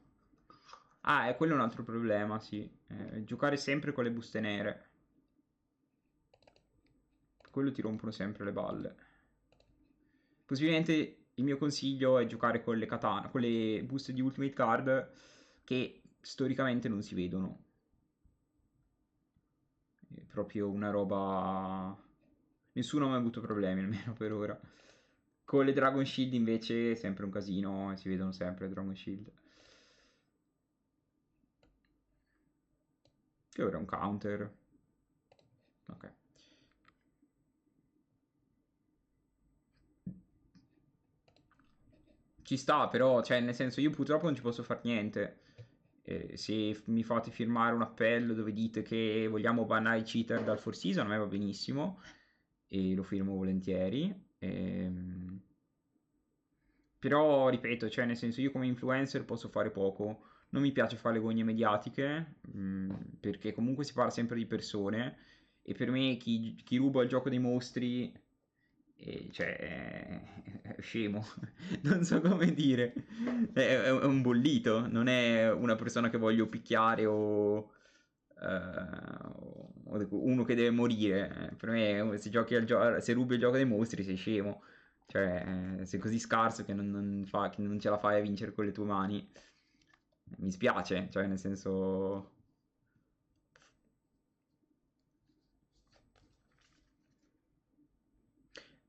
Ah, quello è un altro problema, sì. Giocare sempre con le buste nere. Quello ti rompono sempre le balle. Possibilmente il mio consiglio è giocare con le katana, con le buste di Ultimate Card che storicamente non si vedono. È proprio una roba... Nessuno ha mai avuto problemi, almeno per ora. Con le Dragon Shield invece è sempre un casino e si vedono sempre le Dragon Shield. Che ora è un counter. Ok. Ci sta, però, cioè, nel senso, io purtroppo non ci posso fare niente. Se mi fate firmare un appello dove dite che vogliamo bannare i cheater dal Four Season, a me va benissimo e lo firmo volentieri. Però, ripeto, cioè, nel senso, io come influencer posso fare poco. Non mi piace fare le gogne mediatiche, perché comunque si parla sempre di persone e per me chi ruba il gioco dei mostri cioè, è scemo, non so come dire, è un bollito, non è una persona che voglio picchiare o uno che deve morire. Per me, se giochi se rubi il gioco dei mostri sei scemo, cioè, sei così scarso che che non ce la fai a vincere con le tue mani. Mi spiace, cioè, nel senso...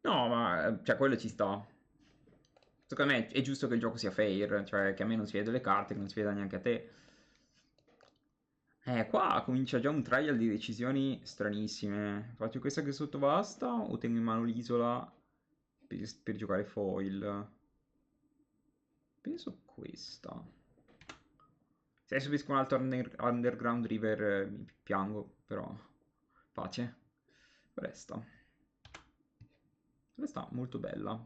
No, ma cioè, quello ci sta. Secondo me è giusto che il gioco sia fair, cioè che a me non si veda le carte, che non si veda neanche a te. Qua comincia già un trial di decisioni stranissime. Faccio questa che sottovasta o tengo in mano l'isola per giocare foil? Penso questa. Se adesso pesco un altro Underground River mi piango, però pace. Resta. Resta molto bella.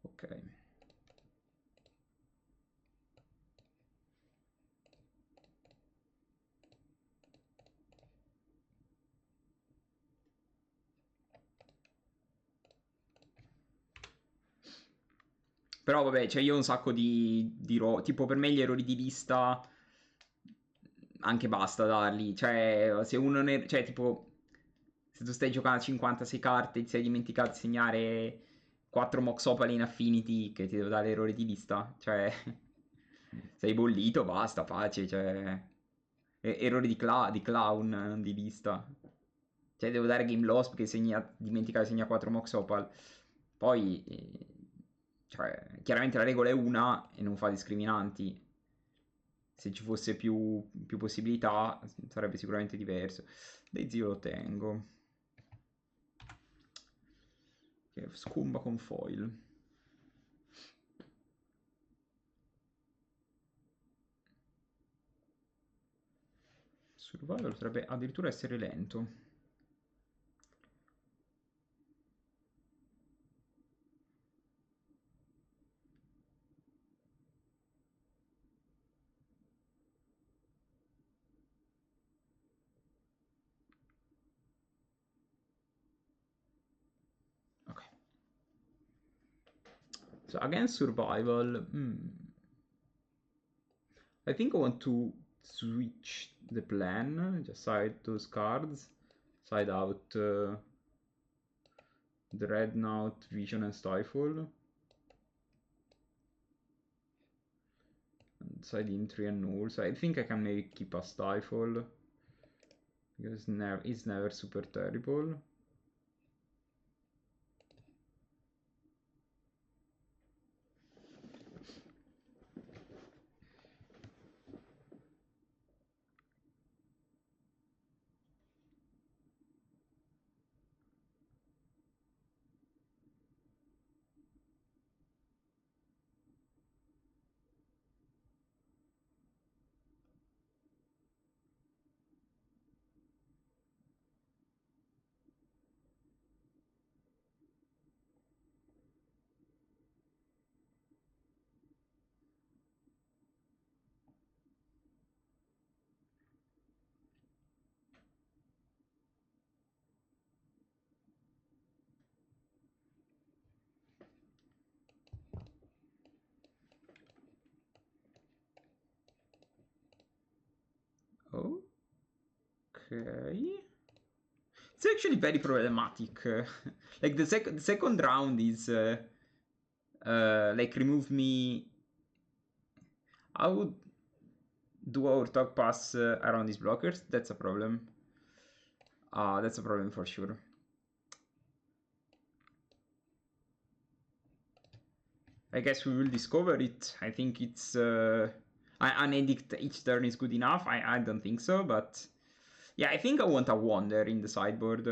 Ok. Però vabbè, cioè io ho un sacco tipo per me gli errori di lista anche basta darli. Cioè, se uno ne... Cioè, tipo, se tu stai giocando a 56 carte e ti sei dimenticato di segnare 4 Mox Opal in Affinity che ti devo dare errori di lista. Cioè, sei bollito, basta, pace, cioè... Errori di clown, non di lista. Cioè, devo dare game loss perché dimentica che segna 4 Mox Opal. Poi, cioè, chiaramente la regola è una e non fa discriminanti. Se ci fosse più possibilità sarebbe sicuramente diverso. Dei zio lo tengo. Che scomba con foil. Survival potrebbe addirittura essere lento. Ok. So against survival, I think I want to switch the plan. Just side those cards, side out Dreadnought, Vision, and Stifle, and side in 3 and Null. So I think I can maybe keep a Stifle because it's never super terrible. Okay. It's actually very problematic. Like the second round is like remove me. How would do our talk pass around these blockers? That's a problem. That's a problem for sure. I guess we will discover it. I think it's an edict each turn is good enough. I don't think so, but yeah, I think I want a wonder in the sideboard.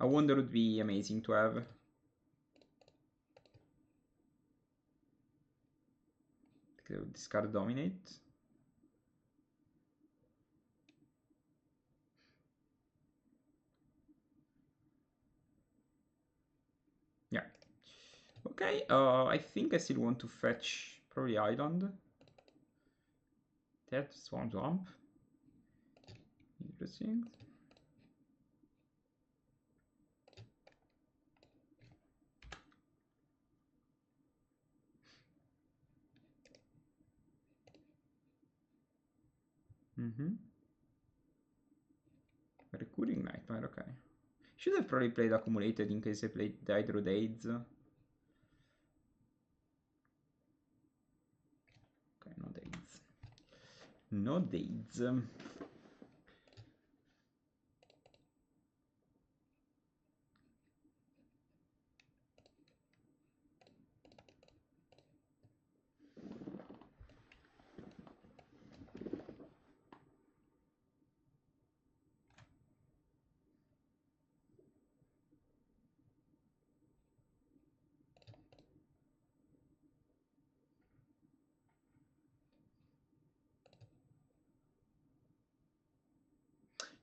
A wonder would be amazing to have. Discard dominate. Yeah. Okay, I think I still want to fetch probably Island. That's one jump. Interesting. Recurring Nightmare, okay. Should have probably played Accumulated in case I played the Hydro Days. Okay, no Days. No Days.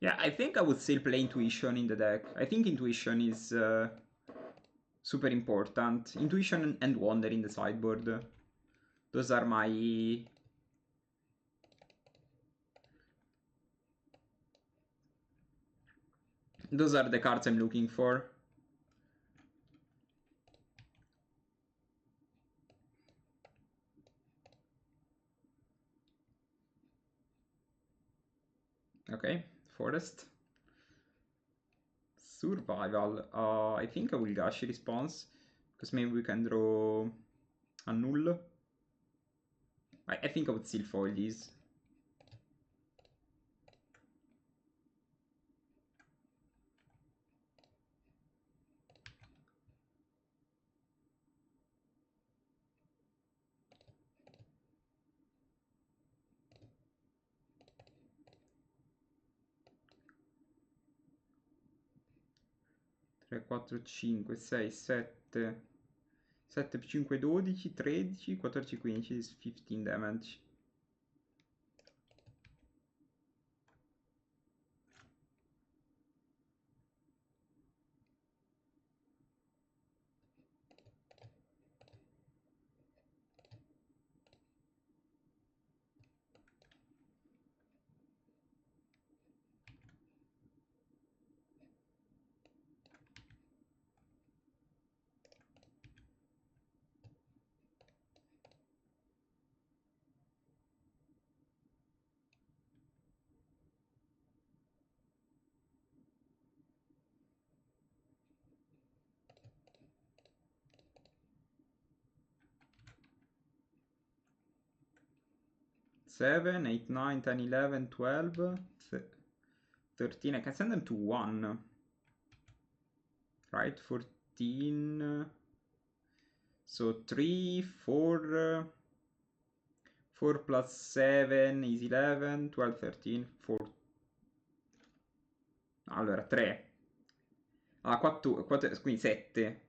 Yeah, I think I would still play Intuition in the deck. I think Intuition is super important. Intuition and Wonder in the sideboard. Those are my... Those are the cards I'm looking for. Okay, Forest. Survival. I think I will gush response, because maybe we can draw a null. I think I would still foil these. Tre, 4, 5, 6, 7. 7 più 5, 12, 13, 14, 15 is 15 damage. Seven, 8, 9, 10, 11, 12, 13. I can send them to 1. Right? 14. So 3, 4. 4 plus 7 is 11, 12, 13, 4. Allora, 3. Ah, 4, quindi 7.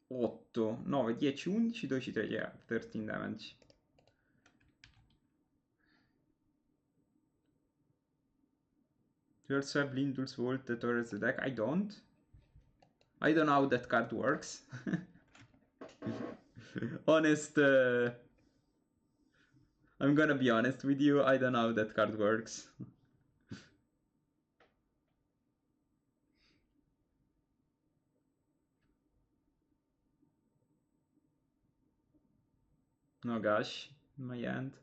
8, 9, 10, 11, 12, 13, 13 damage. Do you also have Lindul's Volt towards the deck? I don't. I don't know how that card works. Honest, I'm gonna be honest with you, I don't know how that card works. No gosh, in my hand.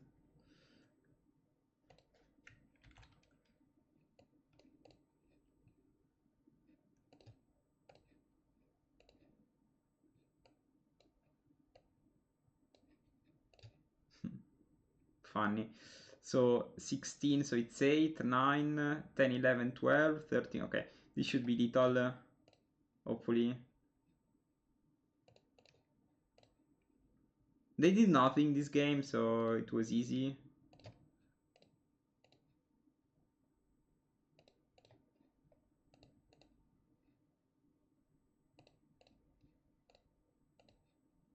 Funny. So 16, so it's 8, 9, 10, 11, 12, 13. Okay, this should be lethal, hopefully. They did nothing this game, so it was easy.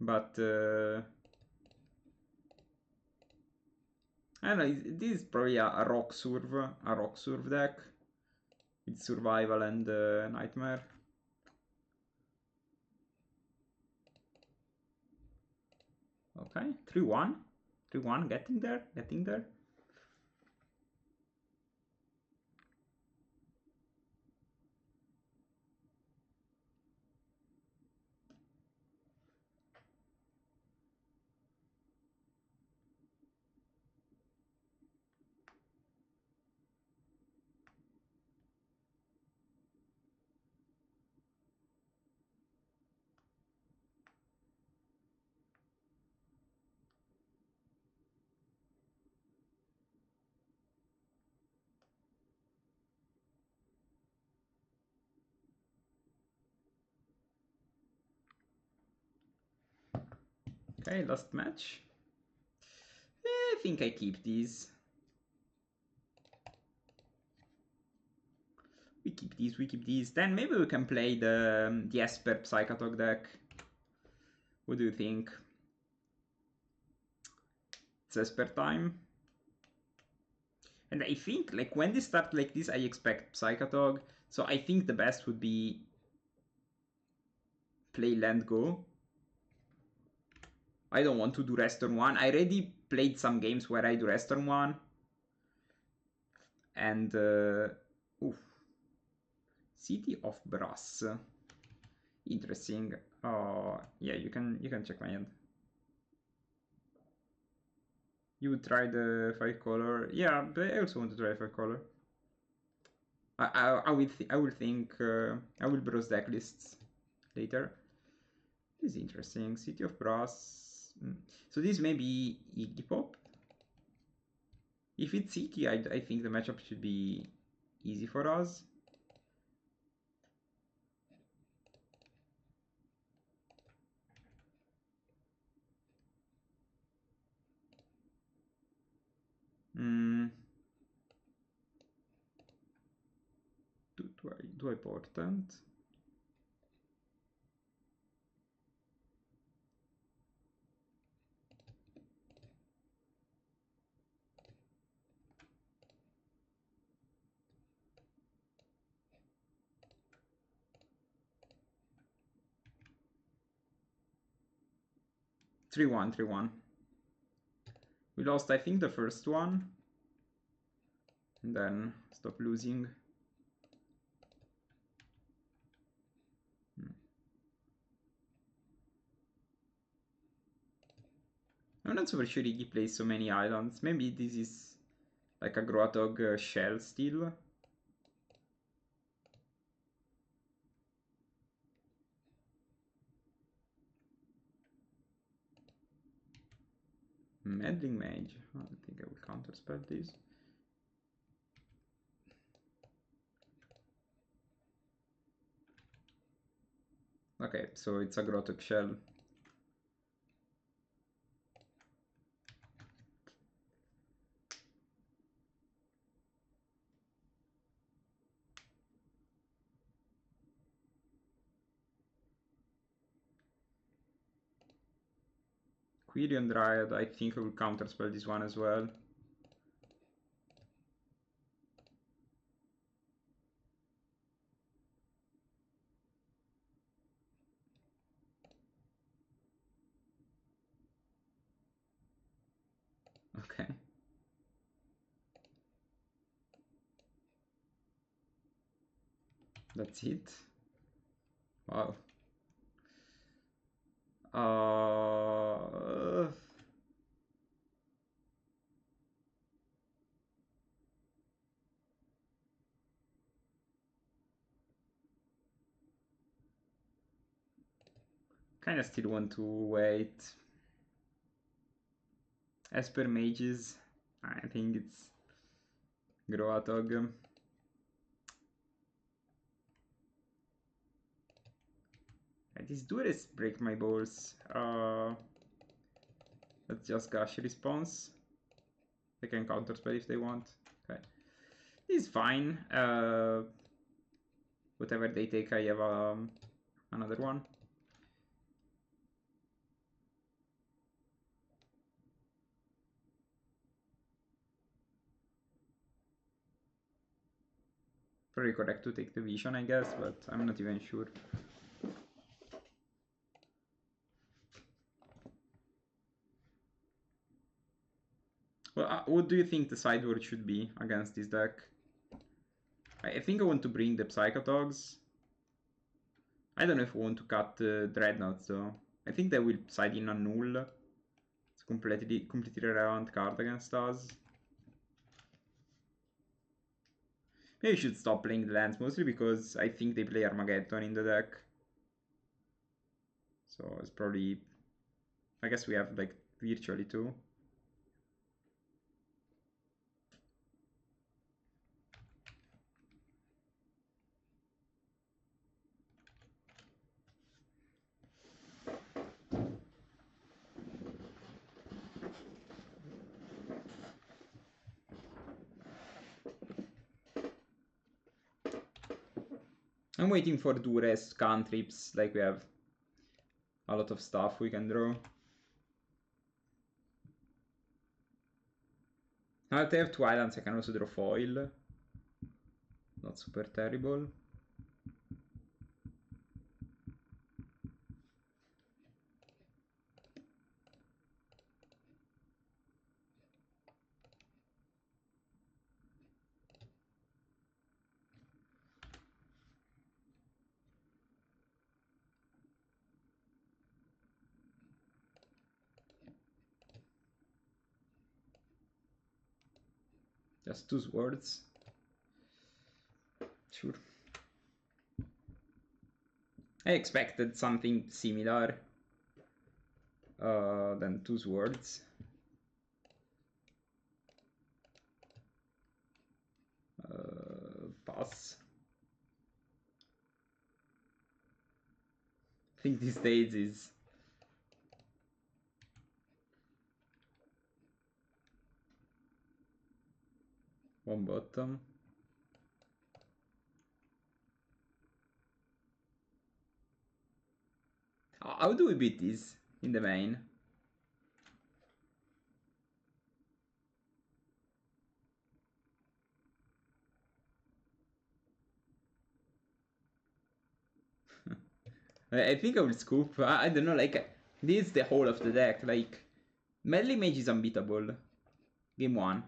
But I don't know, this is probably a rock surf deck with survival and nightmare. Okay, 3-1. 3-1, getting there, getting there. Okay, last match. I think I keep these. We keep these, we keep these. Then maybe we can play the Esper Psychatog deck. What do you think? It's Esper time. And I think, like, when they start like this, I expect Psychatog. So I think the best would be play land go. I don't want to do rest turn 1. I already played some games where I do rest turn 1. And, oof. City of Brass. Interesting. Yeah, you can check my hand. You would try the 5 color. Yeah, but I also want to try 5 color. I will think I will browse deck lists later. This is interesting. City of Brass. So this may be Iggy Pop. If it's City, I think the matchup should be easy for us. Do I portent? Three one. We lost, I think, the first one, and then stop losing. I'm not super sure he plays so many islands. Maybe this is like a Groatog shell still. Meddling Mage. I don't think I will counterspell this. Okay, so it's a Groatog shell. Quirion Dryad, I think I will counterspell this one as well. Okay. That's it. Wow. Kinda still want to wait. As per mages, I think it's Groatog. These duelists break my balls. Let's just Gush response. They can counterspell if they want. Okay. This is fine. Whatever they take, I have another one. Probably correct to take the vision, I guess, but I'm not even sure. Well, what do you think the sideboard should be against this deck? I think I want to bring the Psychatogs. I don't know if I want to cut the Dreadnoughts though. I think they will side in a null. It's completely irrelevant card against us. Maybe I should stop playing the lands, mostly because I think they play Armageddon in the deck. So it's probably... I guess we have like virtually two. I'm waiting for Duress cantrips, like we have a lot of stuff we can draw. Now that I have two islands, I can also draw foil. Not super terrible. Just two swords. Sure. I expected something similar than 2 swords. Pass. I think this stage is one bottom. How do we beat this in the main? I think I will scoop. I don't know, like, this is the whole of the deck. Like, Melee Mage is unbeatable. Game 1.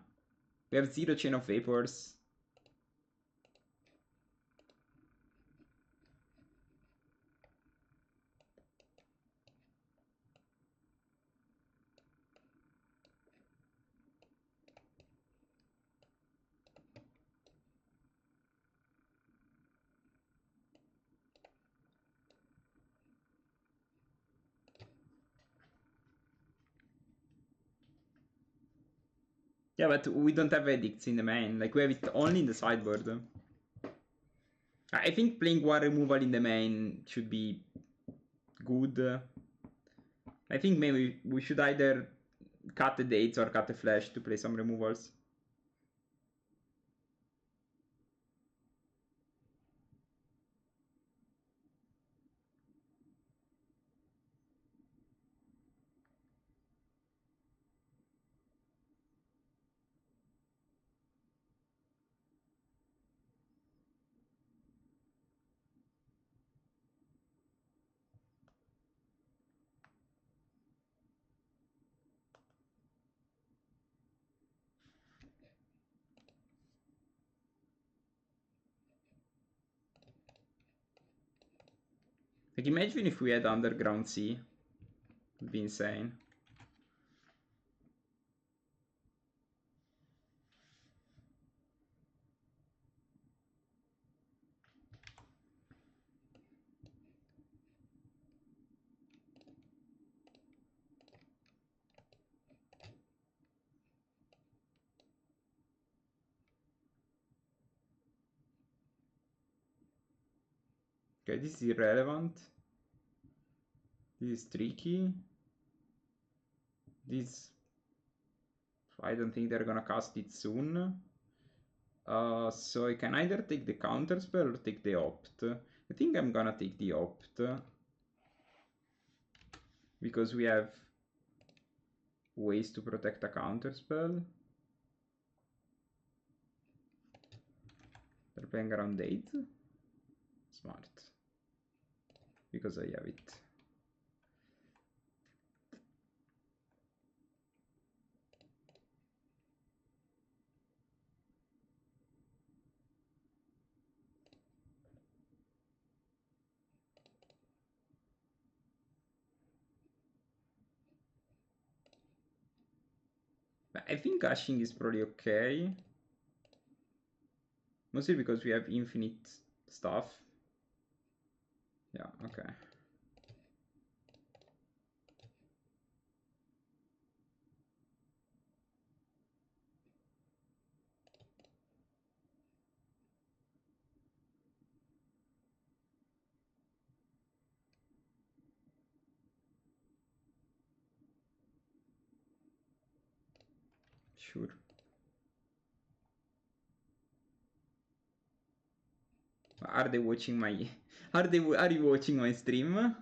We have 0 Chain of Vapors. Yeah, but we don't have edicts in the main. Like, we have it only in the sideboard. I think playing one removal in the main should be good. I think maybe we should either cut the dates or cut the flash to play some removals. Like, imagine if we had Underground Sea. It'd be insane. Okay, this is irrelevant. This is tricky. This... I don't think they're gonna cast it soon. So I can either take the counter spell or take the opt. I think I'm gonna take the opt. Because we have ways to protect a counter spell. They're playing around 8. Smart. Because I have it. I think caching is probably okay. Mostly because we have infinite stuff. Yeah, okay. Sure. Are they watching my... Are you watching my stream?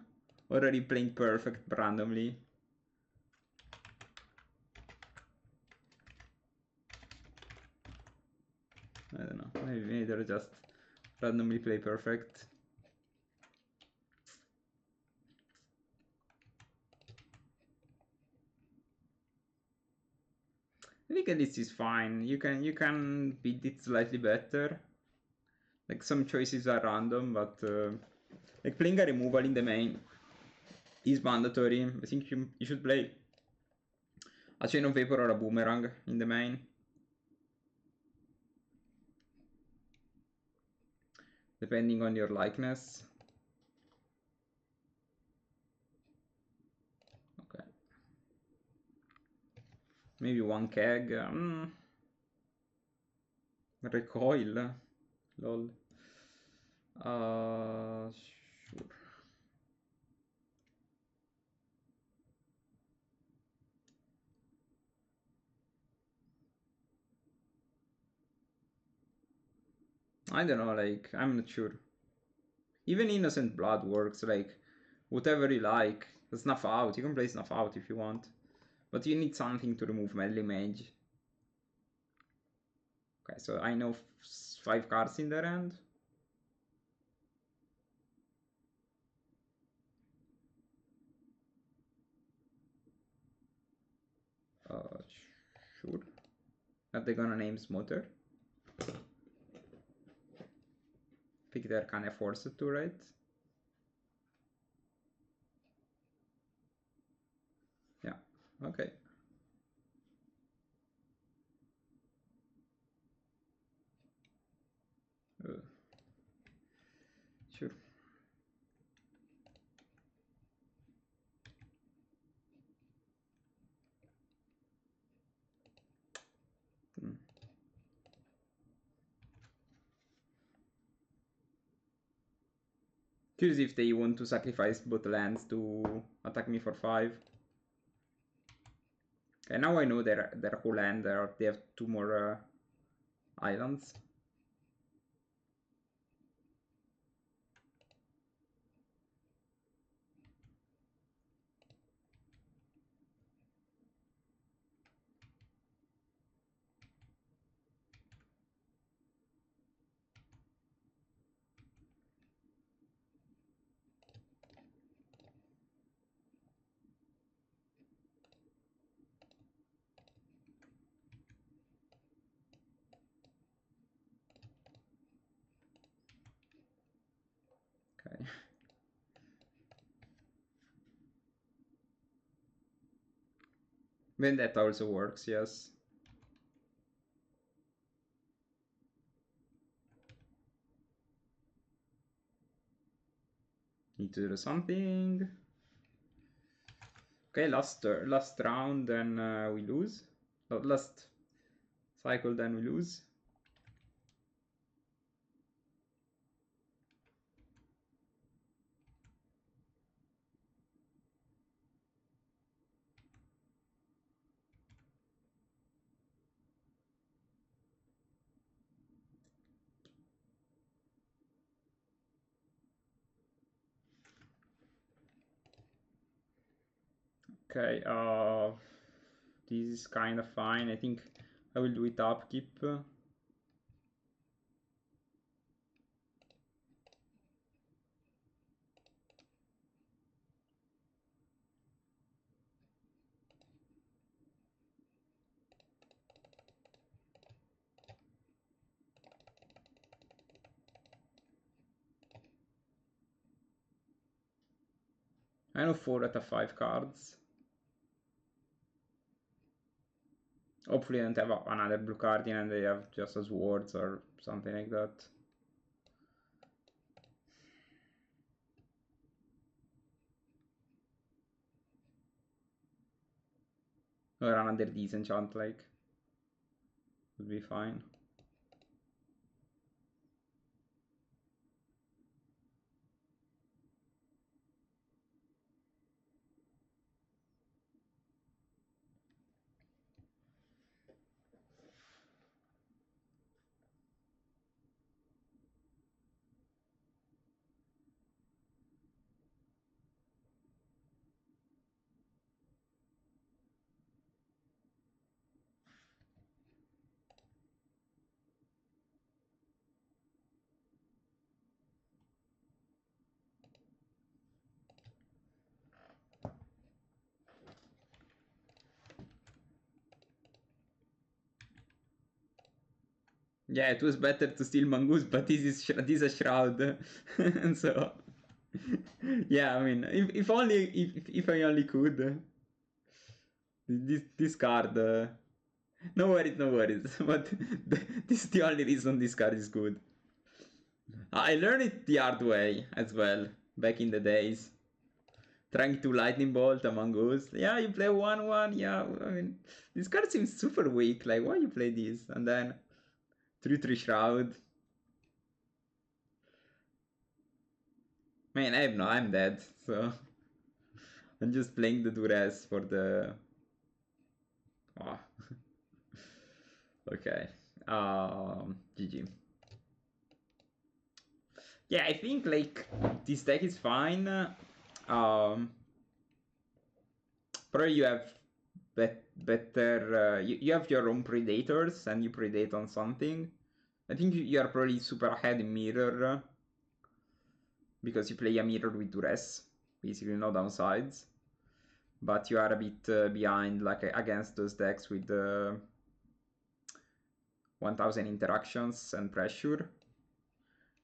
Or are you playing perfect randomly? I don't know. Maybe they're just randomly play perfect. I think at least is fine. You can beat it slightly better. Like, some choices are random, but like playing a removal in the main is mandatory. I think you should play a Chain of Vapor or a Boomerang in the main. depending on your likeness. Okay. Maybe one keg. Recoil. Lol. Sure. I don't know, like, I'm not sure. Even Innocent Blood works, like, whatever you like. Snuff Out, you can play Snuff Out if you want. But you need something to remove Melee Mage. Okay, so I know 5 cards in their hand. Sure. Are they gonna name Smoter? I think they're kinda forced to, right? Yeah, okay. Sure. Curious if they want to sacrifice both lands to attack me for 5. Okay, now I know their whole land. They have 2 more islands. Okay. Vendetta also works, yes. Need to do something. Okay, last round, then we lose. Last cycle, then we lose. Okay, this is kind of fine. I think I will do it upkeep. I know 4 out of 5 cards. Hopefully I don't have another blue card in and they have just a swords or something like that. Or another disenchant, like, would be fine. Yeah, it was better to steal Mongoose, but this is a Shroud. And so, yeah, I mean, if only, if I only could. This card, no worries, no worries. But this is the only reason this card is good. I learned it the hard way as well, back in the days. Trying to lightning bolt among us. Yeah, you play 1-1, yeah, I mean, this card seems super weak, like, why you play this? And then 3-3 Shroud. Man, I'm dead, so I'm just playing the Duress for the... Oh. Okay. GG. Yeah, I think, like, this deck is fine. Probably you have better... you have your own Predators, and you predate on something. I think you are probably super ahead in Mirror, because you play a Mirror with Duress. Basically no downsides. But you are a bit behind, like, against those decks with 1000 interactions and pressure,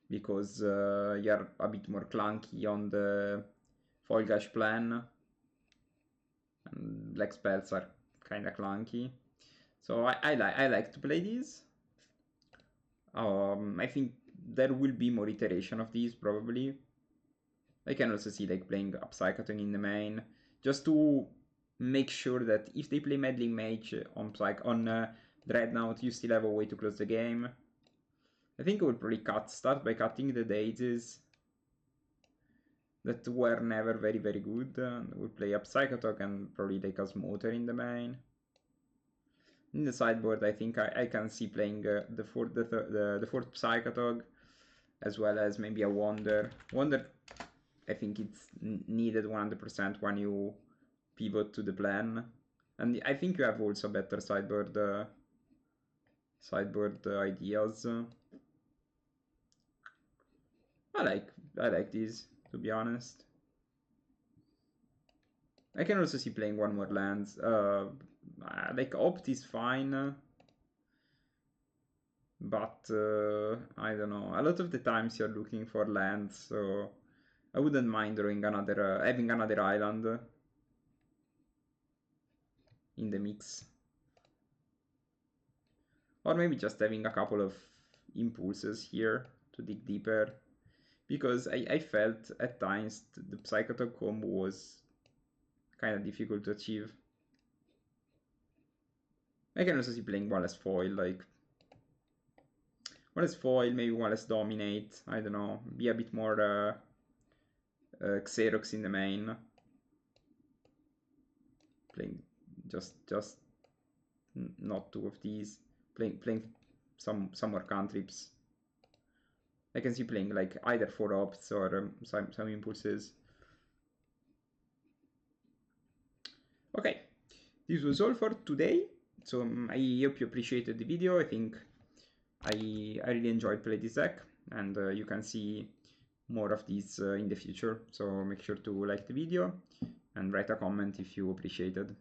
because you're a bit more clunky on the Foil Gash plan, and black spells are kind of clunky. So I like to play these. I think there will be more iteration of these, probably. I can also see, like, playing UB Psychatog in the main, just to make sure that if they play Meddling Mage on Dreadnought, you still have a way to close the game. I think I will probably start by cutting the daisies that were never very good. We'll play UB Psychatog and probably take a Smoter in the main. In the sideboard, I think I can see playing the fourth Psychatog, as well as maybe a Wonder. Wonder, I think it's needed 100% when you pivot to the plan. And I think you have also better sideboard ideas. I like these, to be honest. I can also see playing one more lands. Like, Opt is fine, but I don't know. A lot of the times you're looking for lands, so I wouldn't mind drawing another, having another island in the mix. Or maybe just having a couple of impulses here to dig deeper. Because I felt at times the Psychotog combo was kind of difficult to achieve. I can also see playing one less foil, like one less foil, maybe one less dominate. I don't know, be a bit more Xerox in the main. Playing just not two of these. Playing some more cantrips. I can see playing like either 4 opts or some impulses. Okay, this was all for today. So I hope you appreciated the video. I think I really enjoyed playing this deck, and you can see more of these in the future. So make sure to like the video and write a comment if you appreciated.